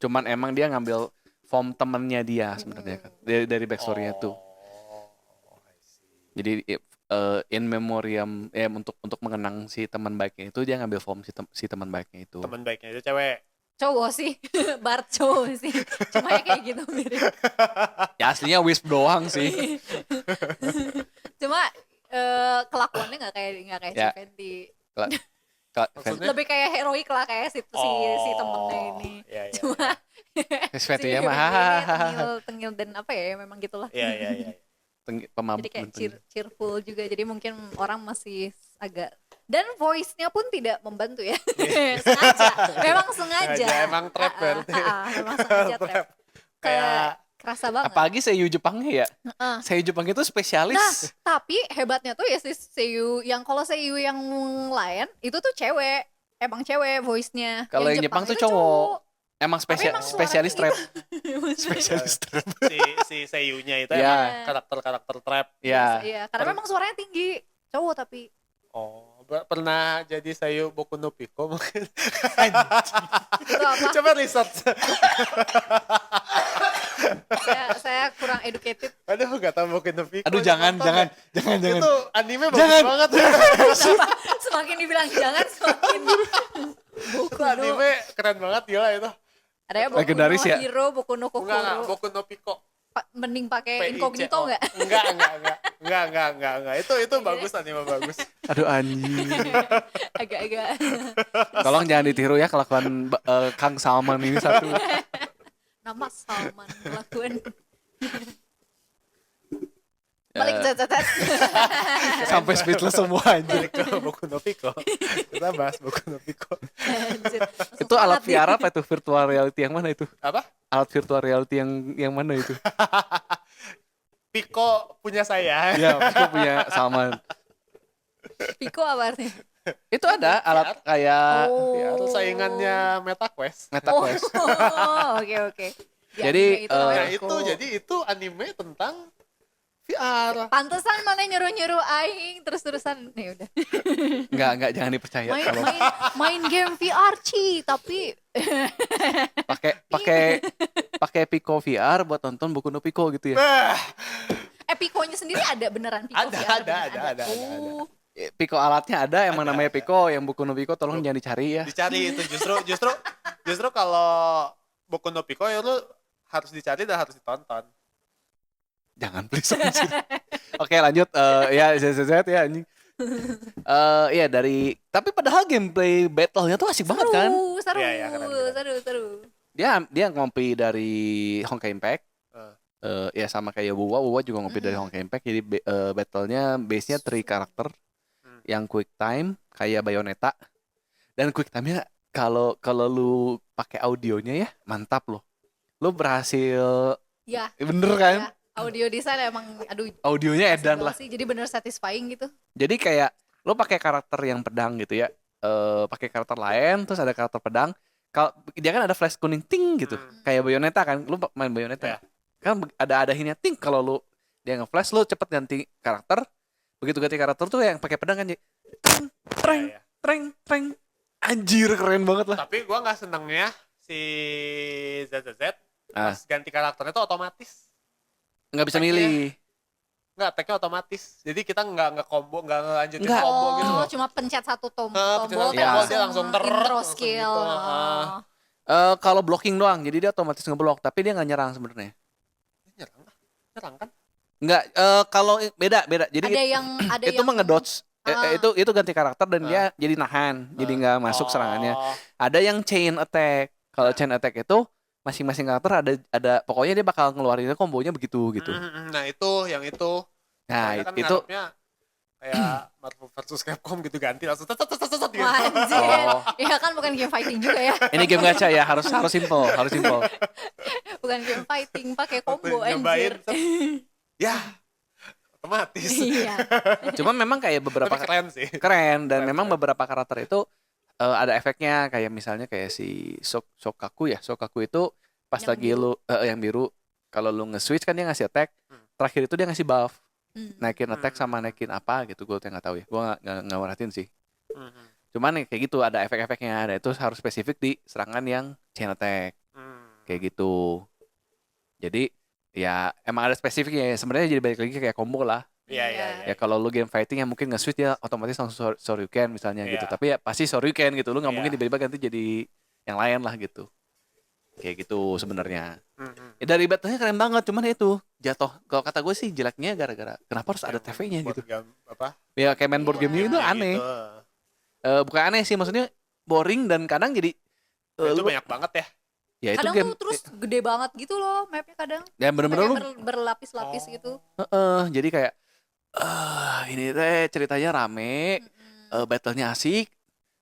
A: Cuman emang dia ngambil form temennya dia sebenarnya kan. Dari backstory-nya tuh.
C: Oh, I see.
A: Jadi in memoriam untuk mengenang si teman baiknya itu dia ngambil form si teman baiknya itu.
C: Teman baiknya itu cewek.
B: Cowok sih. Bart cowok sih. Cuma ya kayak gitu mirip.
A: Ya aslinya Wisp doang sih.
B: Cuma kelakuannya nggak kayak
A: Ya.
B: si Fenty.
C: Maksudnya?
B: Lebih kayak heroik lah kayak si temennya ini.
C: Iya, iya.
B: Cuma
A: Fenty-nya
B: si
A: mah
B: Fenty ini tengil dan apa ya memang gitulah.
C: Iya, iya, iya.
A: pemabuk.
B: Jadi kayak cheerful juga. Jadi mungkin orang masih agak, dan voice-nya pun tidak membantu ya. Sengaja. Memang sengaja.
C: Sengaja, emang trap berarti.
B: Memang sengaja trap. Kayak
C: Kayak
B: kerasa banget.
A: Apalagi seiyu Jepangnya ya.
B: Heeh.
A: Seiyu Jepang itu spesialis.
B: Nah, tapi hebatnya tuh ya si seiyu yang, kalau seiyu yang lain itu tuh cewek. Emang cewek voice-nya.
A: Kalau yang Jepang tuh cowok. Emang
B: Tapi emang
A: spesialis
B: suaranya
A: trap.
B: gitu.
A: Spesialis trap.
C: si seiyunya itu
A: Iya.
C: emang karakter trap.
A: Ya.
B: Iya, karena memang suaranya tinggi. Cowok tapi.
C: Oh, pernah jadi seiyu Boku no Pico mungkin.
B: Itu apa?
C: Coba riset.
B: saya kurang educated.
C: Aduh, gak tau Boku no Pico.
A: Aduh jangan.
C: Itu anime bagus
A: Jangan.
C: banget.
B: Semakin dibilang jangan, semakin
C: Itu anime keren banget gila itu.
B: ada ya Boku
A: Legendaris
B: no
A: ya?
B: Hero, Boku no
C: Enggak,
B: Kokoro.
C: Boku no Pico.
B: Mending pakai
C: PICO.
B: incognito nggak?
C: Enggak. Itu bagus, anime bagus.
A: Aduh anjing.
B: Agak-agak.
A: Tolong jangan ditiru ya kelakuan Kang Salman ini satu.
B: Nama Salman kelakuan. Balik catat.
A: Sampai speechless semua anjing.
C: Balik ke Boku no Pico. Kita bahas Boku no Pico.
A: Itu alat VR apa itu? Virtual reality yang mana itu?
C: Apa?
A: Alat virtual reality yang mana itu?
C: Pico punya saya.
A: Ya, aku punya Salman.
B: Pico apa artinya?
A: Itu ada alat kayak
C: Ya, itu saingannya MetaQuest.
A: MetaQuest.
B: Oke.
A: Jadi,
C: Itu anime tentang VR.
B: Pantesan mana nyuruh-nyuruh aing terus-terusan nih udah.
A: Enggak, jangan dipercaya kalau
B: Main game VR tapi
A: pakai Pico VR buat nonton Boku no Pico gitu ya.
B: Pico-nya sendiri ada beneran Pico
C: Ada,
B: VR?
C: ada.
B: Oh.
A: Pico alatnya ada, emang namanya Pico, yang Boku no Pico tolong jangan dicari ya.
C: Dicari itu justru kalau Boku no Pico ya lu harus dicari dan harus ditonton.
A: Jangan please anjir. Oke lanjut ya ZZZ ya anjing. Iya tapi padahal gameplay battle-nya tuh asik banget kan.
B: Seru.
C: Iya, keren.
A: Dia ngopi dari Honkai Impact. Ya sama kayak Wuwa juga ngopi dari Honkai Impact. Jadi battle-nya base-nya 3 karakter. Yang quick time kayak Bayonetta. Dan quick time-nya kalau lu pakai audionya ya mantap loh. Lu berhasil.
B: Ya.
A: Bener kan?
B: Ya. Audio design emang
A: audionya edan lah.
B: sih, jadi bener satisfying gitu.
A: Jadi kayak lo pakai karakter yang pedang gitu ya, pakai karakter lain terus ada karakter pedang. Kalau dia kan ada flash kuning ting gitu, kayak Bayonetta kan, lo main Bayonetta kan ada hinnya ting. Kalau lo dia nge-flash lo cepet ganti karakter, begitu ganti karakter tuh yang pakai pedang kan jadi treng. Anjir keren banget lah.
C: Tapi gua nggak senengnya si ZZZ pas ganti karakternya tuh otomatis.
A: Nggak bisa milih.
C: Nggak, attack-nya otomatis. Jadi kita nggak combo, nggak ngelanjutin combo gitu loh.
B: Cuma pencet satu tombol
C: dia langsung
B: intro skill.
C: Gitu.
A: Kalau blocking doang, jadi dia otomatis ngeblok, tapi dia nggak nyerang sebenarnya.
C: Nyerang kan?
A: Nggak, kalau beda. Jadi
B: ada
A: itu
B: yang
A: mah ngedodge. Itu ganti karakter dan dia jadi nahan, jadi nggak masuk serangannya. Ada yang chain attack. Kalau chain attack itu masing-masing karakter ada pokoknya dia bakal ngeluarin kombonya begitu gitu.
C: Nah itu
A: Nah
C: kan
A: itu
C: kayak Marvel versus Capcom gitu ganti langsung gitu.
B: Anjir. Ya kan bukan game fighting juga ya.
A: Ini game gacha ya, harus simple.
B: Bukan game fighting, pakai combo
C: nyobain,
B: anjir.
C: Ya otomatis.
B: Iya.
A: Cuma memang kayak beberapa
C: Tapi keren sih.
A: Keren dan memang beberapa karakter itu ada efeknya, kayak misalnya kayak si Shokaku itu pas
B: yang
A: lagi
B: biru.
A: yang biru, kalau lu nge-switch kan dia ngasih attack, terakhir itu dia ngasih buff, naikin attack sama naikin apa gitu, gue nggak tahu ya, gue nggak merhatiin sih. Cuman kayak gitu ada efek-efeknya, dan itu harus spesifik di serangan yang chain attack kayak gitu. Jadi ya emang ada spesifiknya ya. Sebenarnya jadi balik lagi kayak combo lah.
C: Iya.
A: Ya kalau lu game fighting yang mungkin nge-switch dia otomatis langsung Shoryuken misalnya gitu. Tapi ya pasti Shoryuken gitu. Lu nggak mungkin tiba-tiba ganti jadi yang lain lah gitu. Kayak gitu sebenarnya. Ya dari battle-nya keren banget. Cuman itu jatuh. Kalau kata gue sih jeleknya gara-gara kenapa harus ada TV-nya gitu. Ya kayak main board game itu aneh.
C: Gitu.
A: Bukan aneh sih, maksudnya boring dan kadang jadi.
C: Itu banyak banget ya.
A: Ya itu
B: kadang
A: game.
B: tuh terus gede banget gitu loh mapnya kadang.
A: Ya bener-bener lu.
B: Berlapis-lapis gitu.
A: Jadi kayak. Ini teh ceritanya rame, battle-nya asik,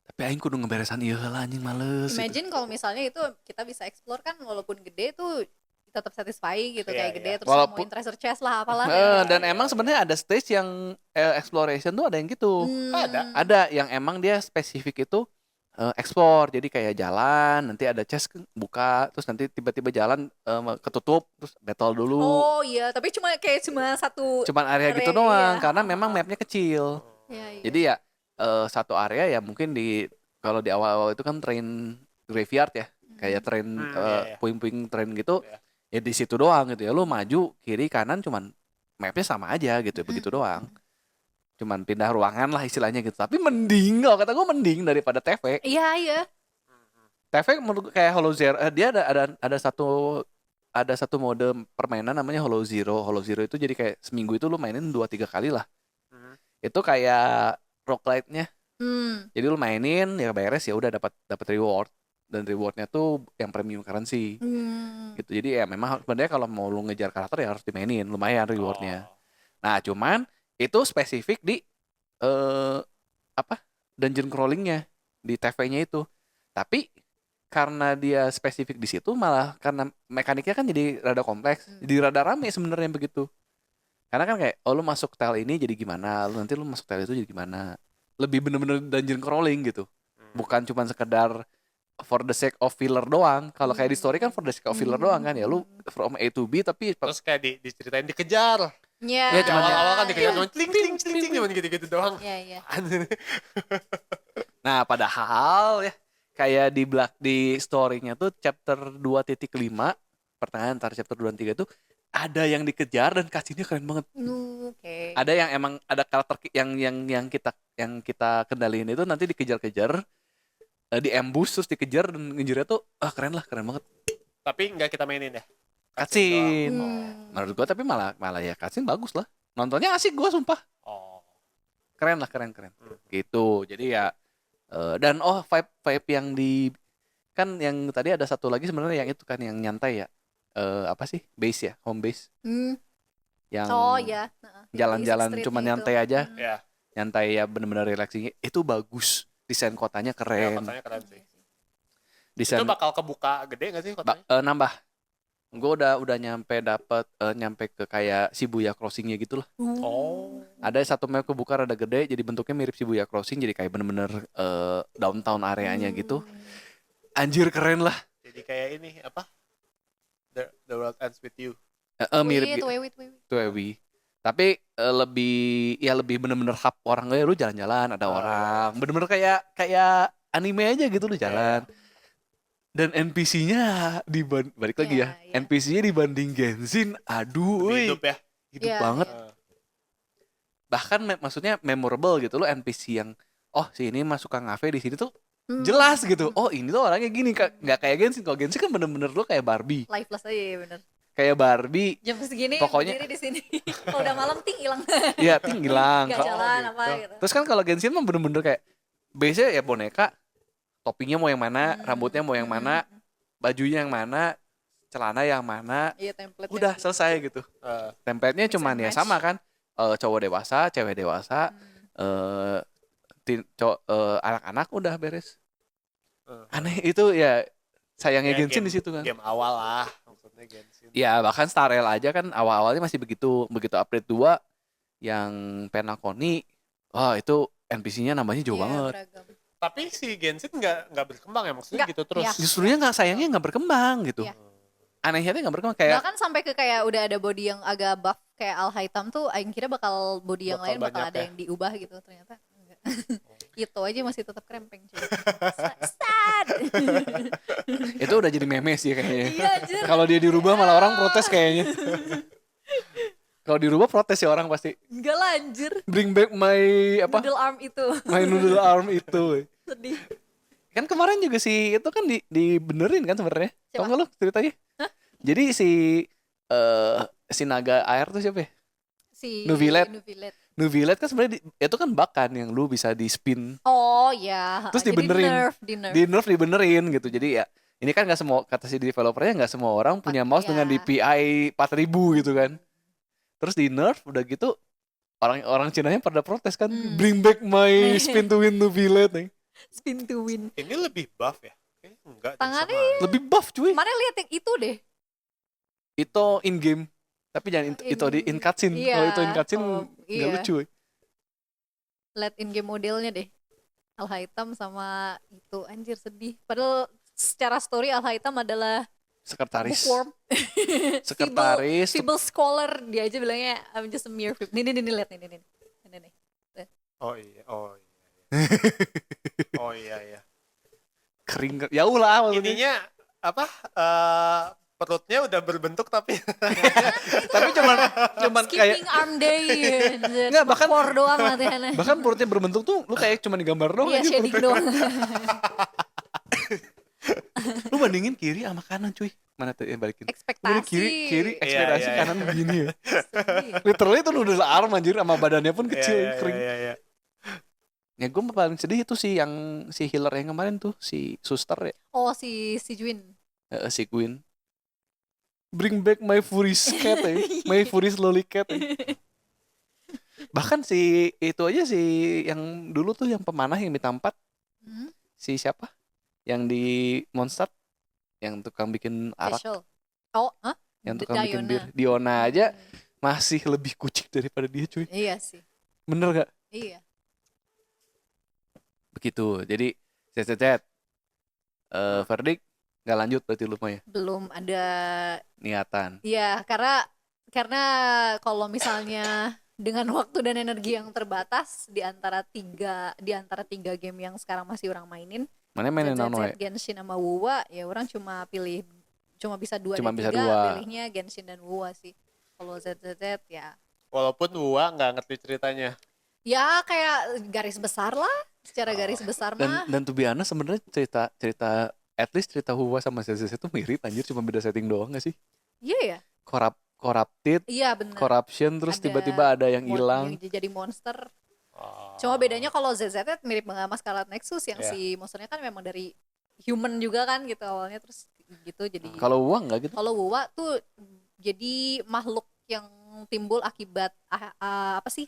A: tapi aing kudu ngeberesan ieu heula anjing males.
B: Imagine kalau misalnya itu kita bisa explore kan walaupun gede tuh tetap satisfying gitu kayak gede terus nemuin treasure chest lah apalah.
A: Dan emang sebenarnya ada stage yang exploration tuh ada yang gitu. Ada yang emang dia spesifik itu explore, jadi kayak jalan, nanti ada chest buka, terus nanti tiba-tiba jalan ketutup, terus battle dulu.
B: Oh iya, tapi cuma satu.
A: Cuman area gitu doang, karena memang mapnya kecil.
B: Iya.
A: Jadi ya satu area ya mungkin kalau di awal-awal itu kan train graveyard ya, kayak train puing-puing train gitu, ya di situ doang gitu ya. Lu maju kiri kanan cuman mapnya sama aja gitu, begitu doang. Cuman pindah ruangan lah istilahnya gitu. Tapi mending, kalau kata gue mending daripada TV.
B: Iya.
A: TV menurut kayak Hollow Zero, dia ada satu ada satu mode permainan namanya Hollow Zero. Hollow Zero itu jadi kayak seminggu itu lu mainin 2-3 kali lah.
C: Hmm.
A: Itu kayak roguelite-nya.
B: Hmm.
A: Jadi lu mainin ya beres ya udah dapat reward, dan rewardnya tuh yang premium currency gitu. Jadi ya memang sebenarnya kalau mau lu ngejar karakter ya harus dimainin, lumayan rewardnya.
C: Oh.
A: Nah cuman itu spesifik di dungeon crawlingnya di TV-nya itu. Tapi karena dia spesifik di situ, malah karena mekaniknya kan jadi rada kompleks, jadi rada rame sebenarnya begitu. Karena kan kayak lu masuk tel ini jadi gimana, nanti lu masuk tel itu jadi gimana. Lebih bener-bener dungeon crawling gitu. Bukan cuma sekedar for the sake of filler doang. Kalau kayak di story kan for the sake of filler doang kan ya, lu from A to B tapi
C: Terus kayak diceritain dikejar.
B: Ya,
A: Ya,
C: Di
A: cuman
C: awal-awal kan dikejar cuma cling cling cling cling cuman gitu-gitu doang.
B: Iya.
A: nah padahal ya kayak di story-nya tuh chapter 2.5 pertengahan antar chapter 2 dan 3 tuh ada yang dikejar dan cutscene-nya keren banget.
B: Oke.
A: Ada yang emang ada karakter yang kita kendaliin itu nanti dikejar-kejar, di ambush terus dikejar dan ngejarnya tuh keren banget.
C: Tapi nggak kita mainin ya.
A: Cutscene.
C: doang.
A: Menurut gua tapi malah ya cutscene bagus lah. Nontonnya asik gua sumpah.
C: Oh.
A: Keren. Gitu. Jadi ya dan vibe yang di kan yang tadi ada satu lagi sebenarnya yang itu kan yang nyantai ya. Apa sih? Base ya, home base. Yang
B: Oh ya.
A: jalan-jalan cuman nyantai aja.
C: Ya.
A: Nyantai ya bener-bener relaxing. Itu bagus. Desain kotanya
C: Ya,
A: keren.
C: kotanya keren sih.
A: Desain
C: Itu bakal kebuka gede nggak sih kotanya?
A: nambah. Gue udah nyampe ke kayak Shibuya Crossing-nya gitu lah.
C: Oh.
A: Ada satu map kebuka rada gede, jadi bentuknya mirip Shibuya Crossing, jadi kayak bener-bener downtown areanya gitu. Anjir keren lah.
C: Jadi kayak ini apa? The World Ends With You.
A: Mirip
B: Wait.
A: Tuewi. Tapi lebih bener-bener hub orang, lu jalan-jalan ada orang. Bener-bener kayak anime aja gitu lu jalan. Dan NPC-nya balik lagi ya.
B: Iya.
A: NPC-nya dibanding Genshin, aduh,
C: Lebih hidup ya.
A: hidup
B: Iya,
A: banget.
C: Eh,
A: Bahkan maksudnya memorable gitu, lo NPC yang si ini masuk Kang Ave di sini tuh jelas gitu. Oh ini tuh orangnya gini, nggak kayak Genshin. Kalau Genshin kan bener-bener lo kayak Barbie.
B: Lifeless aja ya bener.
A: Kayak Barbie.
B: Jam segini
A: Pokoknya-
B: berdiri di sini. Kalau udah malam hilang.
A: Iya, tinggilang.
B: Gak jalan apa gitu.
A: Terus kan kalau Genshin mah bener-bener kayak biasanya ya boneka, topinya mau yang mana, rambutnya mau yang mana, bajunya yang mana, celana yang mana,
B: Iya, template.
A: udah selesai gitu. Template-nya
B: Mix
A: cuman
B: and
A: ya
B: match.
A: sama kan, cowok dewasa, cewek dewasa, anak-anak udah beres. Aneh itu ya, sayangnya
C: Ya,
A: Genshin di situ kan.
C: Game awal lah maksudnya Genshin.
A: Ya bahkan Star Rail aja kan awal-awalnya masih begitu update 2 yang Penacony, itu NPC-nya nambahnya jauh banget.
B: Beragam.
C: Tapi si Genshin nggak berkembang ya maksudnya
B: Nggak,
C: gitu terus.
B: iya.
A: Justrunya sayangnya nggak berkembang gitu.
B: Iya.
A: Anehnya tuh nggak berkembang kayak
B: Bahkan sampai ke kayak udah ada body yang agak buff kayak Al-Hitam tuh aing kira bakal body yang
C: Bakal
B: lain bakal
C: banyak
B: ada
C: ya.
B: yang diubah gitu, ternyata enggak. Itu aja masih tetap krempeng cuy. Sad.
A: itu udah jadi meme sih kayaknya.
B: Iya anjir.
A: Kalau dia dirubah malah orang protes kayaknya. Kalau dirubah protes ya orang pasti.
B: Enggak lah anjir.
A: Bring back my
B: Noodle arm itu.
A: my noodle arm itu.
B: Sedih.
A: Kan kemarin juga sih itu kan dibenerin kan sebenarnya. Tahu
B: Siapa?
A: nggak lu ceritanya? Jadi si naga air tuh siapa ya?
B: Si
A: Nuvillet.
B: Nuvillet.
A: Kan sebenarnya itu kan bug kan yang lu bisa di spin.
B: Oh ya.
A: Terus
B: Jadi
A: dibenerin.
B: Di nerf.
A: Di nerf dibenerin gitu. Jadi ya ini kan nggak semua, kata si developernya nggak semua orang punya mouse
B: Iya.
A: dengan DPI 4000 gitu kan. Terus di nerf udah gitu orang Cinanya pada protes kan, bring back my spin to win Nuvillet nih.
B: Spin to win.
C: Ini lebih buff ya? Kayaknya enggak. deh,
B: Tangannya
C: sama.
A: Lebih buff cuy.
B: Kemarin lihat yang itu deh.
A: Itu in game. Tapi jangan itu di in cutscene.
B: Iya.
A: Kalau itu in cutscene
B: Oh,
A: nggak
B: iya.
A: lucu.
B: Lihat in game modelnya deh. Al-Hitam sama itu anjir sedih. Padahal secara story Al-Hitam adalah
A: Sekretaris.
B: bookworm.
A: Sekretaris.
B: Feeble scholar, dia aja bilangnya I'm just a mere fib. Nih lihat nih. Nih.
C: Oh iya. Oh iya.
A: Kering. Ya ulah maksudnya.
C: Ininya apa? Perutnya udah berbentuk tapi
A: Tapi cuman kayak
B: Skipping arm day.
A: Nggak, bahkan-
B: Por doang latihannya.
A: bahkan perutnya berbentuk tuh lu kayak cuma digambar doang
B: Iya,
A: aja
B: shading
A: perutnya.
B: doang.
A: Lu bandingin kiri sama kanan cuy. Mana tuh balikin. Ini
B: ekspektasi.
A: kiri ekspektasi
C: Iya.
A: kanan begini ya.
B: Sedih.
A: Literally itu noodle arm anjir sama badannya pun kecil kering.
C: Iya.
A: Ya gue paling sedih itu sih yang si healer yang kemarin tuh si suster ya,
B: Oh si Juin.
A: si Queen. Bring back my Fury's cat ya, my Fury's loli cat. Ya. Bahkan si itu aja sih yang dulu tuh yang pemanah yang minta 4
B: Hmm?
A: si siapa? Yang di Monster yang tukang bikin arak,
B: Special. Oh, hah?
A: yang tukang bikin
B: Diona.
A: bir. Diona aja
B: Hmm.
A: masih lebih kucing daripada dia cuy.
B: Iya sih.
A: Bener gak?
B: Iya.
A: Begitu. Jadi ZZZ verdict nggak lanjut berarti lu mah ya
B: Belum ada.
A: niatan.
B: Iya, karena kalau misalnya dengan waktu dan energi yang terbatas di antara tiga game yang sekarang masih orang mainin,
A: Mana mainin naon wae?
B: ZZZ, Genshin sama WoWa, ya orang cuma bisa dua
A: Cuma
B: dari
A: bisa
B: tiga,
A: dua.
B: pilihnya Genshin dan WoWa sih. Kalau ZZZ ya
C: Walaupun Wua nggak ngerti ceritanya.
B: ya kayak garis besar lah, secara garis besar mah.
A: Dan to be honest sebenarnya cerita at least cerita Huwa sama ZZZ itu mirip anjir, cuma beda setting doang gak sih?
B: Iya ya.
A: Corrupted,
B: Iya benar.
A: corruption, terus
B: Ada
A: tiba-tiba ada yang hilang.
B: yang jadi monster.
C: Oh.
B: Cuma bedanya kalau ZZZ mirip banget sama Scarlet Nexus yang
C: Iya.
B: si monsternya kan memang dari human juga kan gitu awalnya, terus gitu jadi.
A: Kalau Huwa enggak gitu.
B: Kalau WoWa tuh jadi makhluk yang timbul akibat apa sih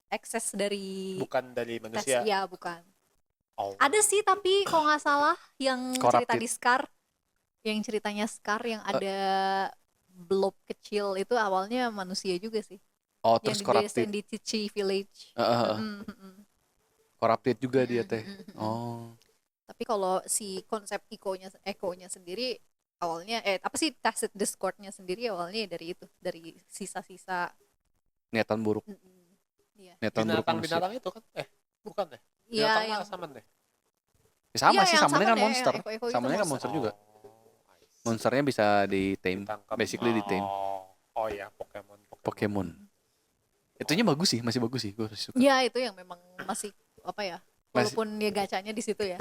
B: ekses dari
C: Bukan dari
B: tes,
C: manusia.
B: ya bukan.
C: Oh.
B: Ada sih tapi kalau nggak salah yang cerita
A: Corrupted.
B: di Scar, yang ceritanya Scar yang ada blob kecil itu awalnya manusia juga sih.
A: Oh,
B: Yang
A: terus
B: di
A: corrupted.
B: di Cici Village.
A: Corrupted juga dia teh.
B: Mm-mm.
A: Oh.
B: Tapi kalau si konsep Echo-nya sendiri awalnya apa sih Tacit Discord-nya sendiri awalnya dari itu, dari sisa-sisa.
A: Niatan buruk,
B: Iya.
A: niatan buruk manusia.
C: Binatang itu kan? Bukan deh.
B: Iya
C: Binatang
B: yang
C: mah saman deh.
A: Ya, sama
B: iya,
A: sih,
B: yang
A: samanya kan
B: deh,
A: monster.
B: yang Echo itu
A: Samanya kan monster juga.
C: I see.
A: Monsternya bisa di tame,
C: Ditangkap.
A: basically di tame.
C: Oh ya, Pokemon.
A: Pokemon. Itunya bagus sih, masih bagus sih, gue suka.
B: ya itu yang memang masih apa ya,
A: Masih-
B: walaupun ya gacanya di situ ya.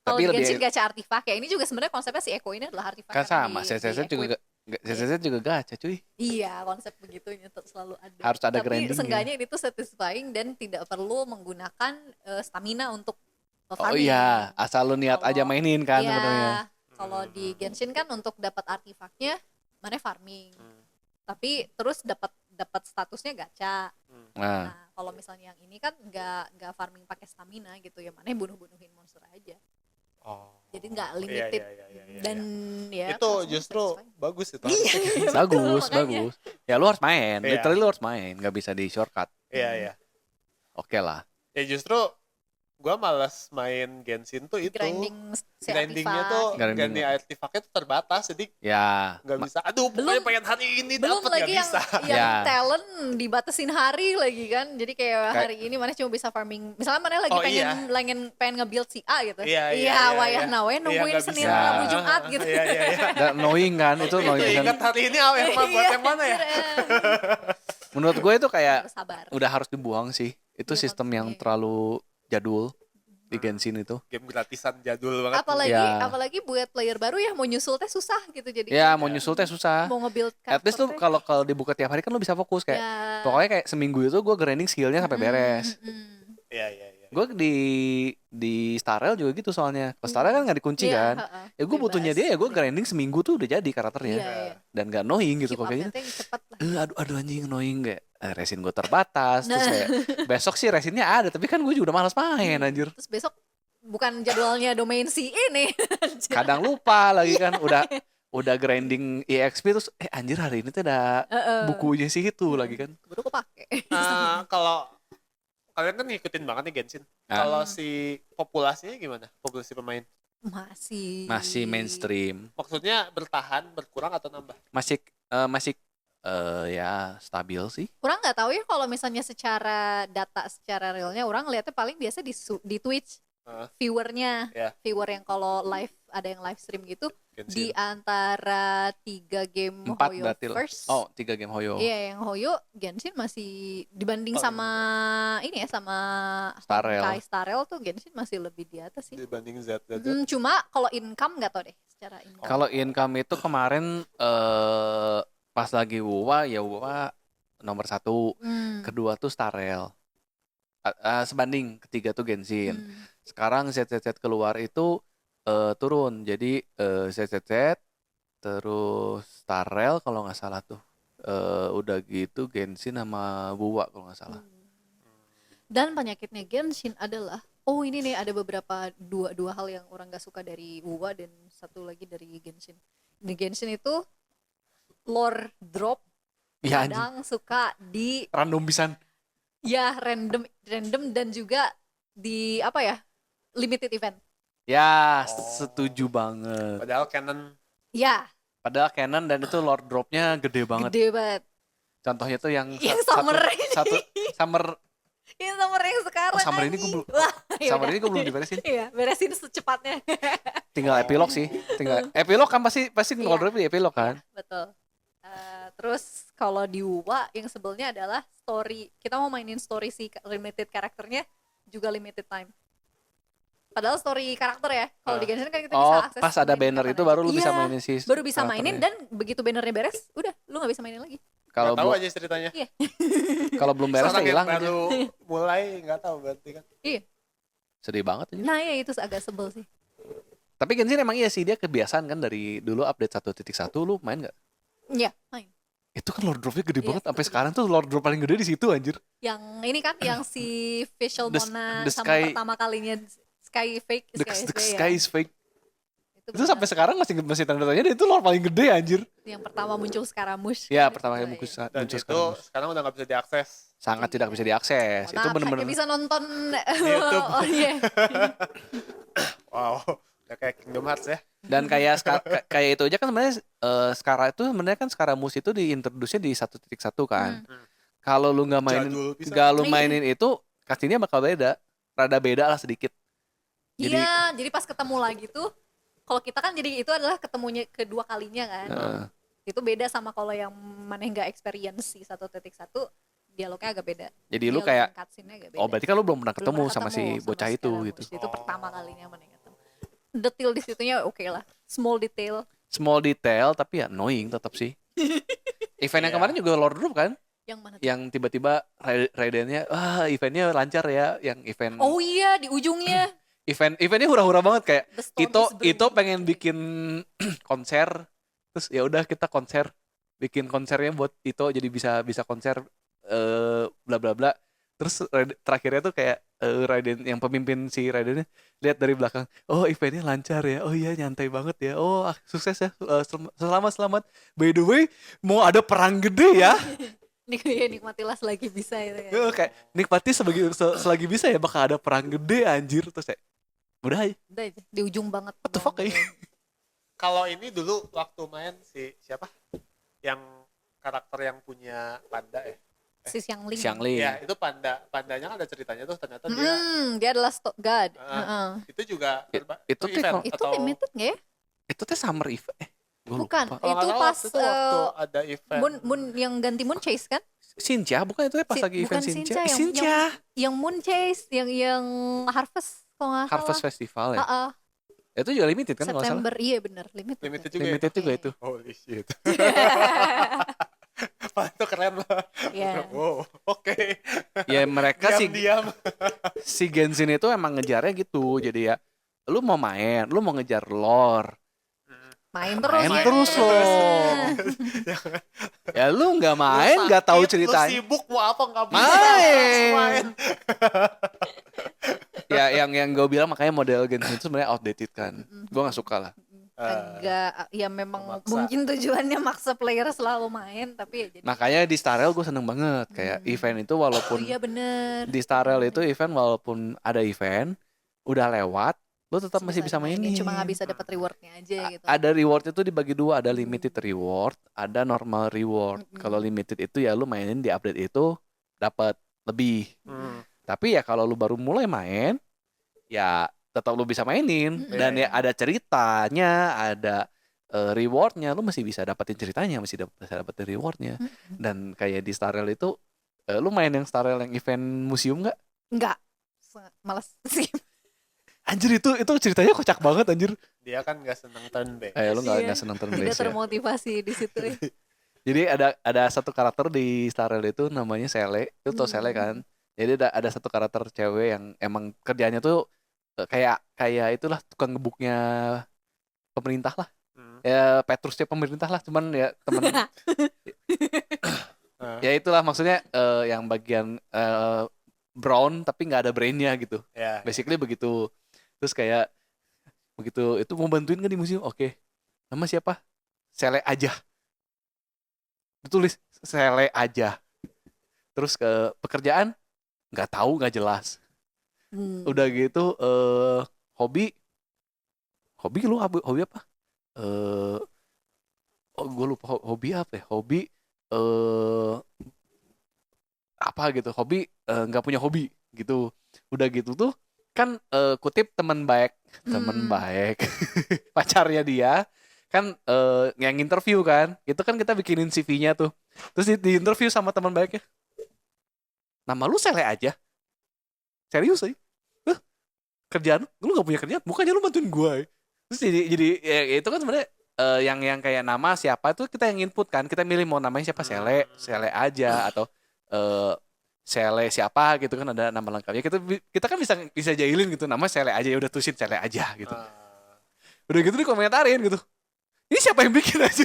B: Kalau
A: Tapi
B: di
A: lebih-
B: Genshin gacha artifak ya, ini juga sebenarnya konsepnya si Echo ini adalah artifak
A: Kan
B: yang
A: sama,
B: di
A: ZZZ juga
B: equip.
A: ZZZ juga gacha cuy.
B: Iya, konsep begitunya selalu ada.
A: Harus ada
B: Tapi
A: grindingnya.
B: seenggaknya ini tuh satisfying dan tidak perlu menggunakan stamina untuk
A: Oh
B: farming.
A: iya, asal lu niat aja
B: Kalau-
A: mainin kan
B: Iya,
A: sebenarnya.
B: kalau di Genshin kan untuk dapat artifaknya mana farming.
C: Hmm.
B: Tapi terus dapat statusnya gacha.
A: Nah,
B: Nah, kalau misalnya yang ini kan nggak farming pakai stamina gitu ya, mana bunuh-bunuhin monster aja.
C: Oh.
B: Jadi nggak
C: Iya,
B: limited
C: iya.
B: dan ya
C: Itu
B: rasanya
C: justru
B: satisfying.
C: bagus itu.
B: Iya, betul,
A: bagus,
B: makanya.
A: bagus. Ya lu harus main,
C: Iya.
A: literally lu harus main, nggak bisa di shortcut.
C: Iya.
A: Oke lah.
C: Ya justru gua malas main Genshin tuh itu.
B: Grinding si
C: Grindingnya
B: artifak.
C: tuh,
A: Grinding.
C: grinding artifaknya tuh terbatas, jadi
A: Ya,
C: nggak bisa. Aduh,
B: Belum-
C: pokoknya pengen hari ini
B: Belum
C: dapet nggak
B: lagi yang
C: bisa.
B: yang
A: Ya.
B: talent dibatasin hari lagi kan. Jadi kayak hari ini mana cuma bisa farming. Misalnya mana lagi
C: Oh,
B: pengen nge-build si A gitu.
C: Iya,
B: wayah
C: iya.
B: nawe nungguin
C: nggak
B: Senin
C: bisa.
B: Rabu Jumat gitu.
C: Iya.
A: dan annoying kan itu
C: Itu
A: annoying kan.
C: ingat hari ini yang mah buat yang mana ya?
A: Menurut gue itu kayak
B: Harus sabar.
A: udah harus dibuang sih. Itu
B: Iya,
A: sistem yang
B: maksudnya.
A: terlalu jadul di Genshin itu.
C: Game gratisan jadul banget.
B: Apalagi buat player baru ya mau nyusul teh susah gitu jadi.
A: Ya mau nyusul teh susah.
B: Mau nge-build
A: At least
B: karakter
A: tuh
B: teh.
A: kalau dibuka tiap hari kan lu bisa fokus kayak.
B: Ya.
A: Pokoknya kayak seminggu itu gue grinding skillnya sampai beres.
C: Iya.
A: Gue di Starrel juga gitu soalnya. Kalau Starrel kan nggak dikunci
B: Iya,
A: kan.
B: heeh.
A: Ya gue butuhnya
B: Bebas.
A: dia ya gue grinding seminggu tuh udah jadi karakternya.
B: Iya.
A: Dan gak annoying gitu
B: Keep
A: kok kayaknya.
B: update-nya yang cepet lah.
A: Aduh anjing annoying kayak resin gue terbatas. Terus
B: Nah.
A: kayak besok sih resinnya ada. Tapi kan gue juga udah malas main anjir.
B: Terus besok bukan jadwalnya domain si ini.
A: Kadang lupa lagi kan. Udah grinding EXP terus anjir hari ini tuh ada bukunya sih itu lagi kan.
B: Baru kepake.
C: Kalau kalian kan ngikutin banget nih Genshin.
A: Ah.
C: Kalau si populasinya gimana? Populasi pemain?
A: Masih mainstream.
C: Maksudnya bertahan, berkurang atau nambah?
A: Masih ya stabil sih.
B: Orang nggak tahu ya kalau misalnya secara data secara realnya orang lihatnya paling biasa di Twitch viewernya,
C: Ya.
B: viewer yang kalau live ada yang live stream gitu di
C: Genshin.
B: antara 3 game
A: 4
B: Hoyo
A: berarti lah.
B: first.
A: Oh 3 game Hoyo.
B: Iya, yang Hoyo Genshin masih dibanding
C: Paling
B: sama ini ya sama
A: Starrel.
B: Honkai Starrel tuh Genshin masih lebih di atas sih.
C: Dibanding Z.
B: Cuma kalau income nggak tau deh. secara income.
A: Kalau income itu kemarin pas lagi WoWA ya WoWA nomor 1, kedua tuh Starrel. Sebanding ketiga tuh Genshin. Sekarang ZZZ keluar itu turun. Jadi ZZZ terus Starrel kalau nggak salah tuh. Udah gitu Genshin sama WoWA kalau nggak salah.
B: Dan penyakitnya Genshin adalah ini nih ada beberapa dua hal yang orang gak suka dari WoWA dan satu lagi dari Genshin. Di Genshin itu lore drop
A: Ya,
B: kadang suka di
A: random pisan.
B: ya random dan juga di apa ya limited event.
A: Ya, setuju banget.
C: Padahal canon
B: Ya,
A: Padahal canon dan itu lord dropnya gede banget.
B: gede banget.
A: Contohnya tuh yang
B: Summer
A: satu summer
B: Ini summer yang sekarang.
A: summer ini gue belum belum diberesin.
B: Iya, beresin secepatnya.
A: Tinggal epilog sih. Tinggal epilog kan pasti lord drop di epilog kan.
B: Betul. Terus kalau di WoWA yang sebelnya adalah story. Kita mau mainin story si limited karakternya juga limited time. Padahal story karakter ya. Kalau di Genshin kan kita bisa akses.
A: Pas ada banner itu baru lu bisa mainin sih.
B: Baru bisa mainin dan begitu bannernya beres, udah lu nggak bisa mainin lagi.
A: Kalau
C: nggak tahu aja ceritanya.
B: Iya.
A: Kalau belum beres
C: Orang yang
A: hilang aja.
C: baru mulai nggak tahu berarti kan.
B: Iya.
A: Sedih banget aja.
B: Nah ya itu agak sebel sih.
A: Tapi Genshin emang iya sih dia kebiasaan kan dari dulu update 1.1 lu main nggak?
B: Iya, main.
A: Itu kan lord dropnya gede
B: Iya,
A: banget sampai
B: betul.
A: sekarang tuh lord drop paling gede di situ anjir.
B: Yang ini kan yang si facial
A: The-
B: Mona
A: the
B: sama
A: sky-
B: pertama kalinya Sky Fake
A: The sky
B: ya.
A: is fake. Itu
B: benar.
A: sampai sekarang masih tanda tanya itu lord paling gede anjir.
B: Yang pertama muncul Scaramouche.
A: Ya,
B: kan,
A: pertama
B: itu
A: kali
B: ya.
C: Dan
A: muncul
C: itu
A: sekarang.
C: sekarang udah nggak bisa diakses.
A: Sangat tidak bisa diakses. Itu
B: Nah,
A: bener-bener
B: hanya bisa nonton
C: YouTube.
B: Oh iya.
C: Wow, udah kayak Kingdom Hearts ya.
A: dan kayak kayak itu aja kan sebenarnya sekarang itu sebenarnya kan Scaramouche itu diintroduce di 1.1 kan. Kalau lu nggak mainin
C: Jadul pisan.
A: nggak lu
B: Iya.
A: mainin itu cutscene-nya bakal beda. Rada beda lah sedikit. Jadi-
B: Iya, jadi pas ketemu lagi tuh kalau kita kan jadi itu adalah ketemunya kedua kalinya kan. Itu beda sama kalau yang mana nggak experience si 1.1 dialognya agak beda.
A: Jadi lu
B: Dialog
A: kayak
B: dan cutscene-nya agak beda.
A: oh berarti kan lu belum pernah
B: Belum
A: ketemu
B: pernah
A: sama si bocah itu
B: Scaramouche.
A: gitu.
B: Itu pertama kalinya mana ketemu. Detail di situnya oke lah. Small detail.
A: Small detail tapi ya annoying tetap sih. Event yang
C: Iya.
A: kemarin juga Lord Drop kan?
B: Yang mana tuh?
A: Yang tiba-tiba Raidennya eventnya lancar ya, yang event
B: Oh iya, di ujungnya.
A: eventnya hura-hura banget kayak
B: The storm
A: Ito
B: is brewing.
A: Ito pengen bikin konser terus ya udah kita konser bikin konsernya buat Ito jadi bisa konser bla bla bla terus terakhirnya tuh kayak Raiden yang pemimpin si Raidennya lihat dari belakang oh eventnya lancar ya oh iya nyantai banget ya oh sukses ya selamat by the way mau ada perang gede ya
B: Nikmatilah selagi bisa itu ya.
A: kayak nikmati selagi bisa ya bakal ada perang gede anjir terus kayak udah aja
B: Udah aja, di ujung banget.
A: what the fuck
B: doang.
A: kayak
C: Kalau ini dulu waktu main si siapa? Yang karakter yang punya panda ya.
B: Si Xiangling.
A: Xiangling
C: Ya, itu pandanya kan ada ceritanya tuh ternyata dia
B: Dia adalah god.
C: itu juga
A: itu tuh
C: event
B: Itu
C: atau
B: limited nggak ya?
A: itu teh summer event gua
B: Bukan.
A: lupa.
C: kalau nggak
B: Itu
C: salah
B: pas
C: waktu itu waktu ada event.
B: Moon yang ganti Moon Chase kan?
A: Sincha bukan itu ya pas lagi event
B: bukan
A: Sincha
B: Sincha, yang Moon Chase, yang Harvest kalau nggak salah.
A: Harvest Festival ya
B: Heeh,
A: itu juga limited kan kalau nggak salah
B: September, iya benar, limited.
C: Limited juga.
A: limited
C: Ya?
A: juga
B: Iya.
A: itu
C: Holy shit. Wah, itu keren lah.
B: Iya.
C: Wow, oke.
A: ya mereka
C: Diam-diam.
A: si Genshin itu emang ngejarnya gitu jadi ya lu mau main lu mau ngejar lore
B: Main terus.
A: main
B: ya.
A: terus loh ya lu nggak main nggak tahu
C: Sakit,
A: ceritanya
C: Lu sibuk mau apa nggak bisa.
A: Main.
C: Main.
A: ya yang gue bilang makanya model Genshin itu sebenarnya outdated kan gue nggak suka lah
B: Agak ya memang
C: memaksa.
B: mungkin tujuannya maksa player selalu main tapi ya jadi
A: makanya di Starrel gue seneng banget kayak event itu
B: oh
A: walaupun
B: iya bener.
A: di Starrel itu event walaupun ada event udah lewat lu tetap masih bisa mainin
B: Cuma nggak bisa dapat rewardnya aja gitu.
A: ada reward itu dibagi dua ada limited reward ada normal reward kalau limited itu ya lu mainin di update itu dapat lebih tapi ya kalau lu baru mulai main ya tetap lu bisa mainin dan ya ada ceritanya ada rewardnya lu masih bisa dapetin ceritanya masih bisa dapetin rewardnya dan kayak di Starrel itu lu main yang Starrel yang event museum nggak
B: Enggak. Males sih.
A: anjir itu ceritanya kocak banget anjir
C: Dia kan nggak seneng turn based.
A: Lu nggak
B: Iya.
A: seneng turn
B: Tidak
A: based ya.
B: termotivasi di situ.
A: Jadi ada satu karakter di Star Rail itu namanya Sele. Itu tau Sele kan? Jadi ada satu karakter cewek yang emang kerjanya tuh kayak itulah tukang gebuknya pemerintah lah. Ya Petrusnya pemerintah lah, cuman ya temen ya itulah maksudnya yang bagian brown tapi nggak ada brainnya gitu.
C: Ya.
A: Basically begitu. Terus kayak begitu itu mau bantuin kan di museum. Oke. Nama siapa? Sele aja. Ditulis Sele aja. Terus ke pekerjaan nggak tahu, nggak jelas. Udah gitu hobi lu hobi apa? Gue lupa hobi apa ya? Hobi apa gitu? Hobi nggak punya hobi gitu. Udah gitu tuh kan kutip teman baik pacarnya dia kan yang interview kan. Itu kan kita bikinin CV-nya tuh. Terus di interview sama teman baiknya. Nama lu Sele aja. Serius sih? Kerjaan lu nggak punya kerjaan, bukannya lu bantuin gue. Terus jadi ya, itu kan sebenarnya yang kayak nama siapa itu kita yang input kan, kita milih mau namanya siapa, Sele aja atau Sele siapa gitu kan, ada nama lengkapnya. Kita kan bisa jahilin gitu, nama Sele aja, ya udah tulisin Sele aja gitu. Udah gitu dikomentarin gitu, ini siapa yang bikin aja.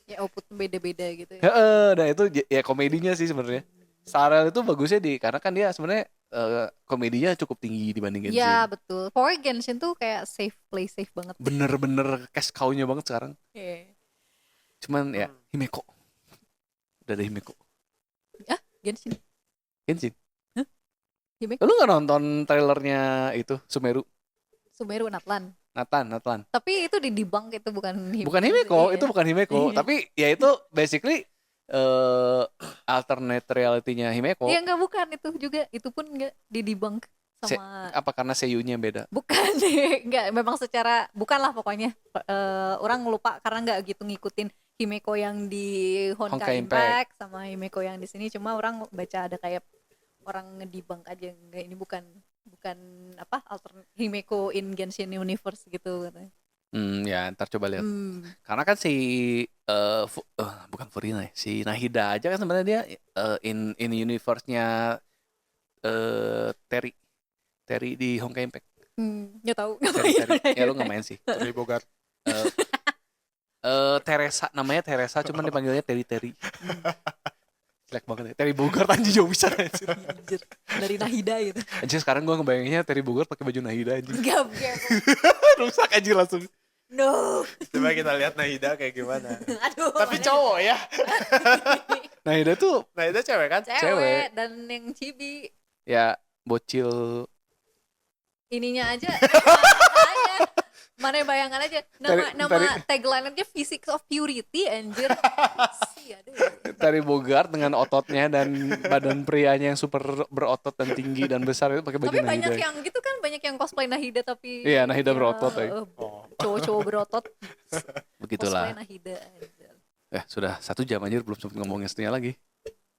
B: Ya output beda-beda gitu ya.
A: Nah itu ya komedinya sih sebenarnya. Sarel itu bagusnya karena kan dia sebenarnya komedinya cukup tinggi dibanding Genshin.
B: Iya betul. Pokoknya Genshin tuh kayak play safe banget.
A: Bener-bener cash cow-nya banget sekarang.
B: Yeah.
A: Cuman ya Himeko. Udah ada Himeko.
B: Genshin.
A: Hah?
B: Himeko?
A: Lu gak nonton trailernya itu Sumeru
B: Natlan.
A: Natlan.
B: Tapi itu di debunk, itu bukan Himeko.
A: Bukan Himeko,
B: Iya.
A: itu bukan Himeko. Tapi ya itu basically alternate reality-nya Himeko.
B: Iya enggak, bukan itu juga. Itu pun enggak di debunk sama
A: apa karena seiyunya beda?
B: Bukan deh, enggak, memang secara bukanlah pokoknya. Orang lupa karena enggak gitu ngikutin Himeko yang di Honkai Impact sama Himeko yang di sini, cuma orang baca ada kayak orang ngedebunk aja, enggak, ini bukan apa alternate Himeko in Genshin Universe gitu katanya.
A: Ya ntar coba lihat. Karena kan si bukan Furina ya, si Nahida aja kan sebenarnya dia in universe-nya Terry di Honkai Impact.
B: Nggak tahu.
A: Terry. Ya lu nggak main sih.
C: Terry Bogard.
A: Teresa, namanya Teresa, cuman dipanggilnya Terry. Jelek banget ya. Terry Bogard anjing jauh bisa anjir.
B: Dari Nahida gitu.
A: Anjir sekarang gue ngebayanginnya Terry Bogard pakai baju Nahida anjing.
B: Enggak.
A: Rusak anjir langsung.
B: No.
C: Coba kita lihat Nahida kayak gimana.
B: Aduh.
C: Tapi cowok ya.
A: Nahida tuh
C: Nahida cewek kan?
B: Cewek. Dan yang cibi.
A: Ya bocil.
B: Ininya aja. Mana bayangan aja. Nama tagline aja Physics of Purity anjir. Aduh.
A: Terry Bogard dengan ototnya dan badan prianya yang super berotot dan tinggi dan besar itu pakai baju
B: Tapi
A: Nahida.
B: banyak yang gitu kan, banyak yang cosplay Nahida tapi
A: iya, Nahida berotot
B: cowok-cowok berotot.
A: Begitulah.
B: Cosplay Nahida.
A: Sudah 1 jam anjir belum sempat ngomongin setelahnya lagi.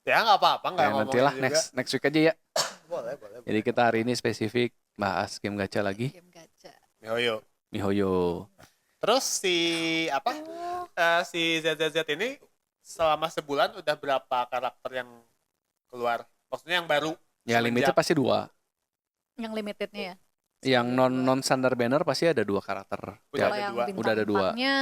C: Ya nggak apa-apa, nggak ngomongin
A: nanti lah
C: juga.
A: next week aja ya.
C: Boleh.
A: Jadi kita hari ini spesifik bahas game gacha lagi.
B: Game gacha.
A: Mihoyo.
C: Terus si ZZZ ini selama sebulan udah berapa karakter yang keluar? Maksudnya yang baru?
A: Ya limited pasti 2.
B: Yang limitednya ya.
A: Yang non standar banner pasti ada 2 karakter.
C: Udah
B: Kalau
C: ada
B: yang
C: 2.
B: bintang
A: Udah ada 2.
B: 4-nya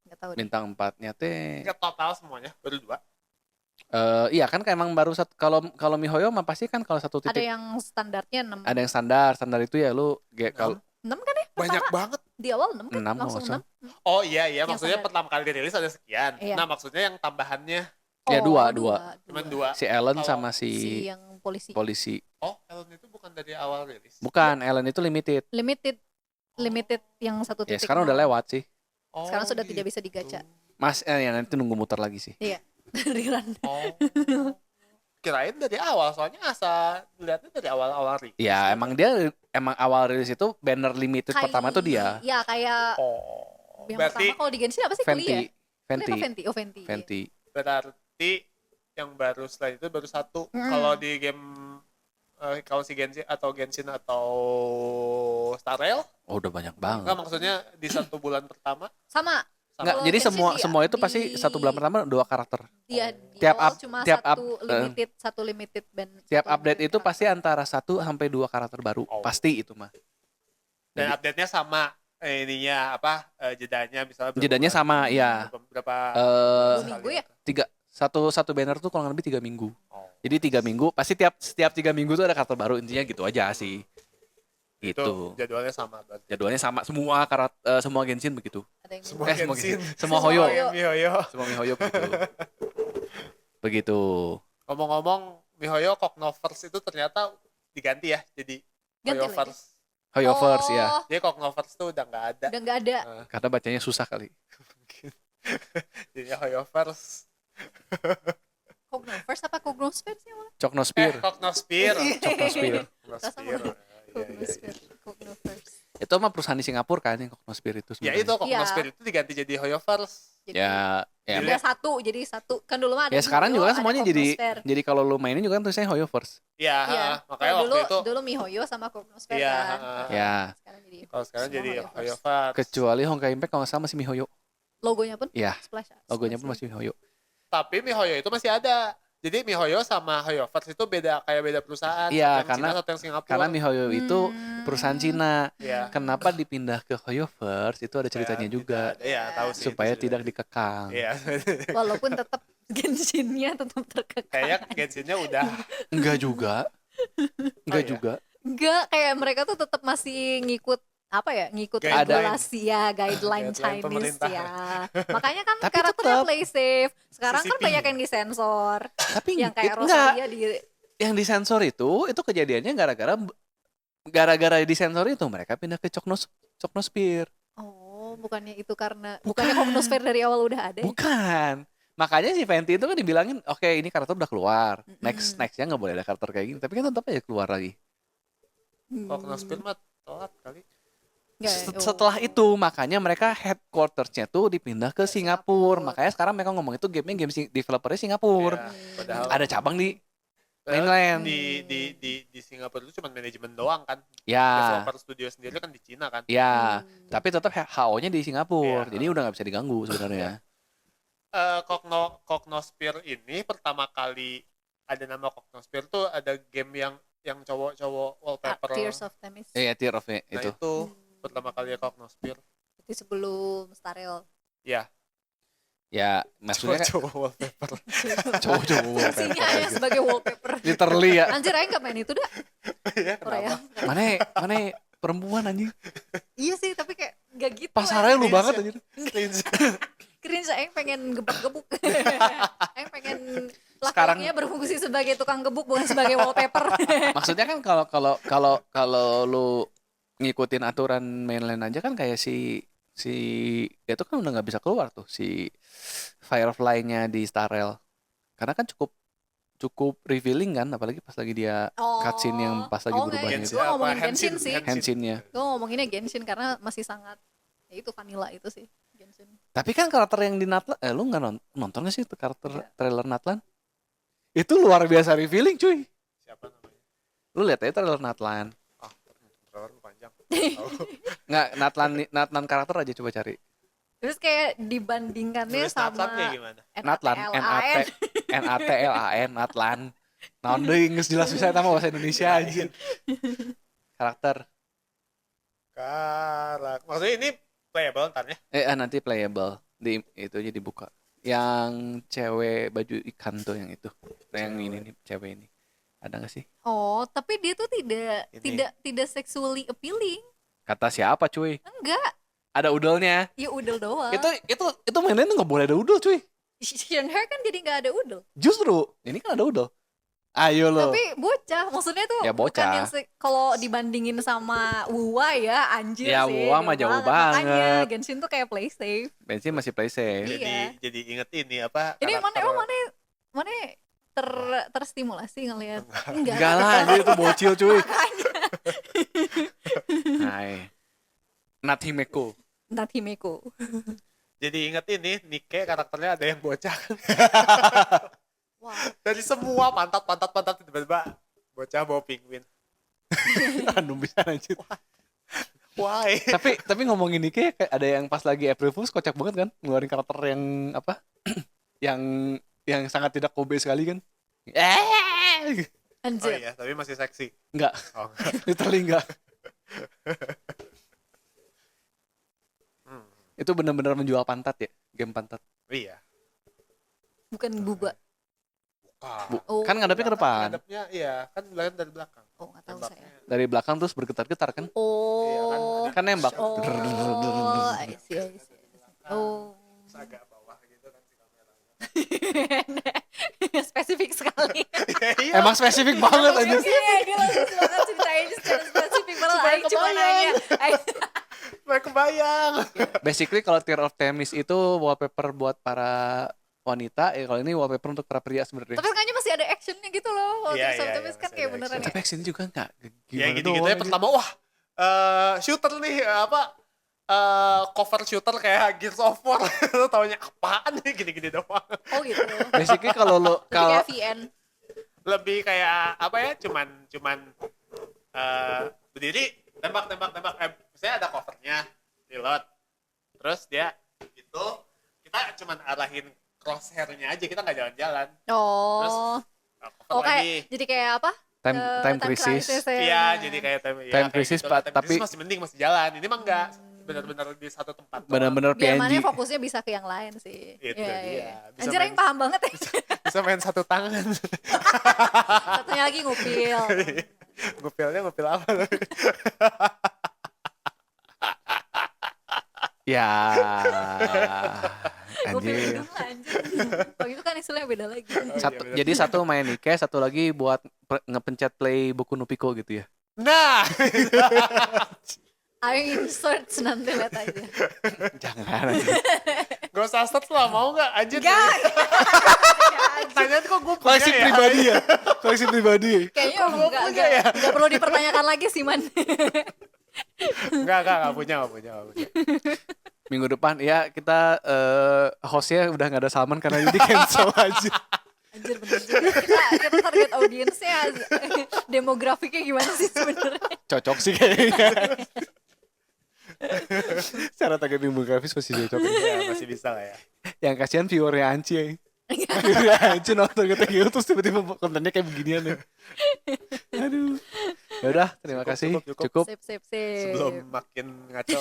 B: nggak tahu deh.
A: Bintang 4-nya teh.
C: Enggak total semuanya, baru 2.
A: Iya kan emang baru satu. Kalau Mihoyo mah pasti kan kalau 1 titik.
B: Ada yang standarnya 6.
A: Ada yang standar itu ya lu kalau
B: 6 kan ya?
C: Banyak
B: Pertama.
C: banget.
B: Di awal 6 kan?
A: 6
B: Langsung
A: langsung.
B: 6.
C: Oh iya,
B: Yang
C: maksudnya
B: standar.
C: pertama kali dirilis ada sekian.
B: Iya.
C: Nah, maksudnya yang tambahannya
A: Ya, dua.
C: cuma 2.
A: Si Ellen
C: Kalau
A: sama
B: Si
A: si
B: yang polisi.
C: Oh, Ellen itu bukan dari awal rilis.
A: Bukan, Ellen itu limited.
B: Limited yang 1
A: Ya
B: titik.
A: sekarang udah lewat sih.
C: Oh,
B: Sekarang sudah
C: gitu.
B: tidak bisa digacha.
A: Mas ya nanti nunggu muter lagi sih.
B: Iya. Rerun.
C: Oh. Kirain dari awal, soalnya lihatnya dari awal rilis.
A: Ya emang awal rilis itu banner limited pertama tuh dia.
B: Iya kayak
C: Oh.
B: yang pertama kalau di Genshin apa sih? Kli ya?
A: Fenty.
B: Fenty. Oh Fenty. Iya.
A: Fenty.
C: Berarti yang baru setelah itu baru 1. Kalau di game kalau si Genshin atau Star Rail?
A: Oh, udah banyak
C: Enggak,
A: banget.
C: maksudnya di 1 bulan pertama.
B: Sama.
A: Enggak,
B: Kalau
A: jadi
B: Genshin
A: semua itu
B: di-
A: pasti 1 bulan pertama 2 karakter.
B: Dia di
A: Tiap
B: awal
A: up-
B: cuma
A: tiap
B: satu limited band.
A: Tiap
B: satu
A: update
B: limited
A: itu
B: karakter.
A: pasti antara 1 sampai 2 karakter baru.
C: Oh.
A: Pasti itu mah.
C: Dan
A: Jadi-
C: update-nya sama ininya jedanya misalnya berapa
A: Jedanya
C: bulan,
A: sama, ya.
C: berapa
A: Eh,
B: 2 minggu ya?
A: Satu banner tuh kurang lebih 3 minggu.
C: Oh.
A: Jadi 3 minggu, pasti setiap 3 minggu tuh ada karakter baru, intinya gitu aja sih.
C: Itu
A: Gitu.
C: jadwalnya sama berarti.
A: Jadwalnya sama semua semua Genshin begitu.
B: Ada yang
C: Semua
B: minggu.
A: Semua
C: Genshin.
A: Genshin. Semua Hoyo.
C: MiHoYo.
A: Semua MiHoYo begitu. Begitu.
C: Ngomong-ngomong, MiHoYo Cognoverse itu ternyata diganti ya jadi
B: Ganti
C: Hoyoverse.
A: Hoyoverse ya.
B: Oh,
C: Jadi Cognoverse tuh udah nggak ada.
B: udah nggak ada.
A: Karena bacanya susah kali.
C: Jadi Hoyoverse.
B: Cognoverse apa Cognosphere sih emang?
A: Cognosphere.
C: Cognosphere.
A: Cognosphere.
C: Cognosphere.
B: Cognosphere, Cognoverse.
A: Itu mah perusahaan di Singapura kan yang Cognosphere itu
C: Ya
A: sebenarnya.
C: itu Cognosphere itu diganti jadi Hoyoverse.
B: Jadi,
A: Ya, ya.
B: udah jadi satu. Kan dulu mah ada
A: Ya sekarang
B: MiHoYo,
A: juga kan
B: ada
A: semuanya
B: Cognosphere.
A: jadi kalau lu mainin juga kan tulisannya Hoyoverse.
C: Iya,
B: Iya.
C: makanya
B: Kalau
C: waktu itu
B: dulu MiHoYo sama Cognosphere
C: iya,
B: kan.
A: Ya,
B: Sekarang jadi
C: kalau sekarang
B: semua
C: jadi
B: Hoyoverse.
C: Hoyoverse.
A: kecuali Honkai Impact kalau nggak salah masih MiHoYo.
B: Logonya pun
A: Iya,
B: splash.
A: logonya pun masih MiHoYo.
C: Tapi MiHoYo itu masih ada. Jadi MiHoYo sama Hoyoverse itu beda perusahaan.
A: Iya,
C: Satu yang
A: karena-
C: Cina, satu yang Singapura.
A: Karena MiHoYo itu perusahaan Cina.
C: Iya.
A: Kenapa dipindah ke Hoyoverse itu ada ceritanya
C: Ya,
A: juga
C: Iya, tahu sih.
A: supaya
C: itu
A: tidak
C: ceritanya.
A: dikekang.
C: Iya.
B: Walaupun tetap Genshin-nya tetap terkekang.
C: Kayaknya Genshin-nya udah
A: Enggak juga. Enggak
C: iya?
A: juga.
B: Enggak, kayak mereka tuh tetap masih ngikut apa ya? Ngikut
C: Guideline.
B: regulasi ya, guideline
C: Guideline
B: Chinese
C: pemerintah.
B: ya. Makanya kan
A: Tapi
B: karakternya
A: tetap.
B: play safe. Sekarang kan
C: CCP.
B: banyak yang disensor.
A: Tapi
B: Yang kayak
A: enggak.
B: Rosalia di
A: Yang disensor itu kejadiannya gara-gara disensor itu mereka pindah ke Cognosphere.
B: Oh, bukannya itu bukannya Cognosphere dari awal udah ada ya?
A: Bukan. Makanya si Fenty itu kan dibilangin, oke ini karakter udah keluar.
B: Mm-mm.
A: Nextnya nggak boleh ada karakter kayak gini. Tapi kan tetap aja keluar lagi.
C: Cognosphere mah telat kali.
B: Nggak,
A: Setelah itu makanya mereka headquarters-nya tuh dipindah ke Singapura. Makanya sekarang mereka ngomong itu game developernya Singapura.
C: Iya, padahal
A: Ada cabang di
C: padahal
A: mainland.
C: di Singapura itu cuma manajemen doang kan.
A: Ya,
C: Developer studio sendiri kan di Cina kan.
A: ya. Tapi tetap HO-nya di Singapura.
C: Iya.
A: Jadi udah nggak bisa diganggu sebenarnya.
C: Cognosphere ini pertama kali ada nama Cognosphere tuh ada game yang cowok-cowok wallpaper.
B: Tears of Themis.
A: Iya, Tear of
C: Nah
A: itu.
C: itu pertama kali ya Cognosphere.
B: Itu sebelum Starel.
C: Ya,
A: Ya, maksudnya kan
C: cowok wallpaper.
A: cowok-cowok.
B: Fungsinya hanya sebagai wallpaper.
A: Literally ya.
B: Anjir, Aing gak main itu dah.
C: Iya,
B: Korea.
A: Mana perempuan anjing.
B: Iya sih, tapi kayak gak gitu.
A: Pasarnya lu banget anjir.
B: Cringe, Aing pengen gebuk-gebuk. Aing pengen
A: Sekarang-
B: laki-lakinya berfungsi sebagai tukang gebuk bukan sebagai wallpaper.
A: Maksudnya kan kalau lu ngikutin aturan mainland aja kan kayak si itu kan udah nggak bisa keluar tuh si Firefly-nya di Starrel. Karena kan cukup revealing kan, apalagi pas lagi dia cutscene yang pas lagi berubah
B: enggak,
A: gitu.
B: gue ngomongin
C: Apa,
B: Genshin
C: Henshin,
B: sih.
C: Henshin.
A: Henshin-nya.
B: Gue ngomonginnya Genshin karena masih sangat ya itu vanilla itu sih Genshin.
A: Tapi kan karakter yang di Natlan, lu nggak nonton nggak sih tuh karakter
B: Nggak.
A: trailer Natlan? Itu luar biasa revealing cuy.
C: Siapa namanya?
A: Lu lihat aja trailer Natlan.
C: Ah, trailer panjang.
A: Nggak, Natlan karakter aja coba cari.
B: Terus kayak dibandingkannya
C: Nulis
B: sama
C: Natlan kayak gimana?
A: Natlan, Natlan, Natlan. Naon deui geus jelas bisa nama bahasa Indonesia anjir. Karakter
C: Maksudnya ini playable ntar ya?
A: nanti playable di itu aja dibuka. Yang cewek baju ikan tuh yang itu. Yang ini nih cewek ini. Ada nggak sih?
B: Oh, tapi dia tuh tidak
C: Ini.
B: tidak sexually appealing.
A: Kata siapa cuy?
B: Enggak,
A: Ada udelnya.
B: ya udel doang.
A: Itu mainnya tuh nggak boleh ada udel cuy.
B: Shenhe kan jadi nggak ada udel.
A: Justru ini kan ada udel. Ayo lo.
B: Tapi bocah, maksudnya tuh
A: Ya,
B: bukan
A: bocah.
B: yang kalau dibandingin sama Wuwa ya anjir
A: Ya,
B: sih.
A: Wuwa mah jauh banget.
B: Makanya Genshin tuh kayak play safe.
A: Bensin masih play safe.
B: Iya.
C: Jadi inget ini apa?
B: Ini
C: karakter-
B: mana terstimulasi ngelihat
A: Enggak lah, anjir itu bocil cuy. Hai. Nathimeko.
B: Nathimeko.
C: Jadi inget ini Nike karakternya ada yang bocah.
B: Wah,
C: Dari semua pantat tiba-tiba Bocah bawa penguin.
A: Random bisa anjir.
C: Why?
A: Tapi ngomongin ini kayak ada yang pas lagi April Fools kocak banget kan, ngeluarin karakter yang apa? yang sangat tidak Kobe sekali kan.
C: Oh
B: Anjir.
C: iya, tapi masih seksi.
A: Enggak,
C: Oh, enggak.
A: literally enggak. Itu benar-benar menjual pantat ya, game pantat.
C: Iya.
B: Bukan buba. Oh.
A: Kan ngadepnya ke depan.
C: Ngadepnya iya, kan belakang dari belakang.
B: Oh, nggak tahu
C: Tembaknya.
B: saya.
A: Dari belakang terus bergetar-getar kan.
C: Iya kan,
B: Oh.
C: ada
A: Kan nembak.
B: Oh, I see. Oh.
C: terus agak bawah gitu kan si kameranya.
B: Spesifik sekali.
C: Iya.
A: Emang spesifik banget aja.
B: Iya, dia langsung banget ceritain secara spesifik. Padahal
C: Supaya
B: Aing cuma
C: kebayang.
B: nanya.
C: Supaya kebayang.
A: Basically kalau Tear of Themis itu wallpaper buat para wanita, kalau ini wallpaper untuk para pria sebenarnya.
B: Tapi kayaknya masih ada actionnya gitu loh. Kalau
C: Iya,
B: Tears of
C: iya,
B: Themis
C: iya,
B: kan
C: masih
B: kayak
C: ada
B: beneran
C: action.
B: ya.
A: Tapi sini juga enggak
C: Ya
A: gimana
C: gitu-gitu
A: doang
C: ya pertama wah shooter nih apa cover shooter kayak Gears of War. Lu taunya apaan nih gini-gini doang.
B: Oh gitu.
A: Basically kalau lo
B: Jadi
A: kalau
B: kayak VN.
C: Lebih kayak apa ya? Cuman berdiri tembak. Misalnya ada covernya, reload. Terus dia gitu, kita cuman arahin crosshair-nya aja, kita nggak jalan-jalan. Terus
B: Oh.
C: cover
B: Oh kayak
C: lagi.
B: jadi kayak apa?
A: time crisis.
B: ya.
C: Iya, jadi kayak
A: Time
C: kayak
A: crisis,
C: gitu.
A: Pak,
C: Time
A: tapi-
C: crisis masih mending, masih jalan. Ini mah enggak, benar-benar di satu tempat. doang.
A: Bener-bener
B: biar mana
A: PNG.
B: fokusnya bisa ke yang lain sih.
C: Itu
B: Iya,
C: dia.
B: iya.
C: Bisa
B: Anjir
C: main-
B: yang paham banget ya.
C: Bisa main satu tangan.
B: Satunya lagi ngupil.
C: Ngupil apa?
A: Ya.
B: Ngupil
A: Anjir.
B: hidung lah, anjir. Oh itu kan istilahnya beda lagi.
A: Satu,
C: Iya, bener.
A: jadi satu main Nike, satu lagi buat ngepencet play Boku no Pico gitu ya.
C: Nah,
B: Ayo insert nanti lihat aja.
A: Jangan. Anjir.
C: gak usah search lah, mau gak? Anjir.
B: Enggak.
C: Tanyaan kok gue punya
A: Koleksi
C: ya?
A: pribadi ya. Koleksi pribadi.
B: Kayaknya
C: Kok gua punya ya?
B: enggak perlu dipertanyakan lagi sih, Man.
C: Gak punya.
A: Minggu depan ya kita hostnya udah nggak ada Salman karena ini di cancel aja.
B: Anjir bener juga. Kita target audiensnya demografiknya gimana sih sebenarnya?
A: Cocok sih kayaknya. Secara target demografis masih cocok.
C: Ya, masih bisa lah ya.
A: Yang kasihan viewernya Anci ya. Viewernya Anci nonton gitu terus tiba-tiba kontennya kayak beginian ya. Aduh. Ya udah, terima
C: Cukup,
A: kasih.
C: cukup.
A: Cukup
B: Sip.
C: Sebelum makin ngaco.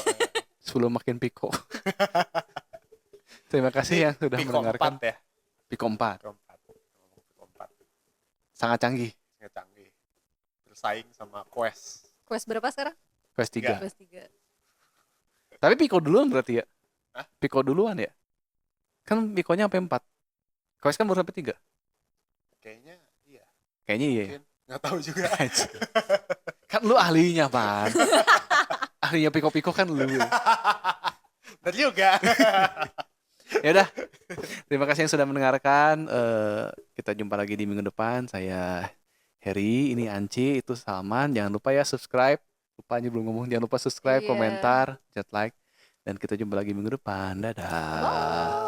A: sebelum makin piko. Terima kasih yang sudah
C: Pico
A: mendengarkan
C: 4 ya.
A: Piko 4.
C: Pico 4.
A: Sangat canggih.
C: Sangat canggih. Bersaing sama Quest.
B: Quest berapa sekarang?
A: Quest 3.
B: Quest 3.
A: Tapi Piko duluan berarti ya?
C: Hah?
A: Piko duluan ya? Kan Pikonya sampai 4. Quest kan baru sampai 3.
C: Kayaknya iya.
A: Kayaknya iya ya.
C: Mungkin. Nggak tahu juga.
A: Kan lu ahlinya, Pan. Ahlinya Piko-Piko kan lu.
C: Bener juga.
A: Ya udah. Terima kasih yang sudah mendengarkan. Kita jumpa lagi di minggu depan. Saya Heri, ini Anci, itu Salman. Jangan lupa ya subscribe. Lupanya belum ngomong. Jangan lupa subscribe,
B: Iya.
A: komentar, chat like. Dan kita jumpa lagi minggu depan. Dadah.
B: Bye.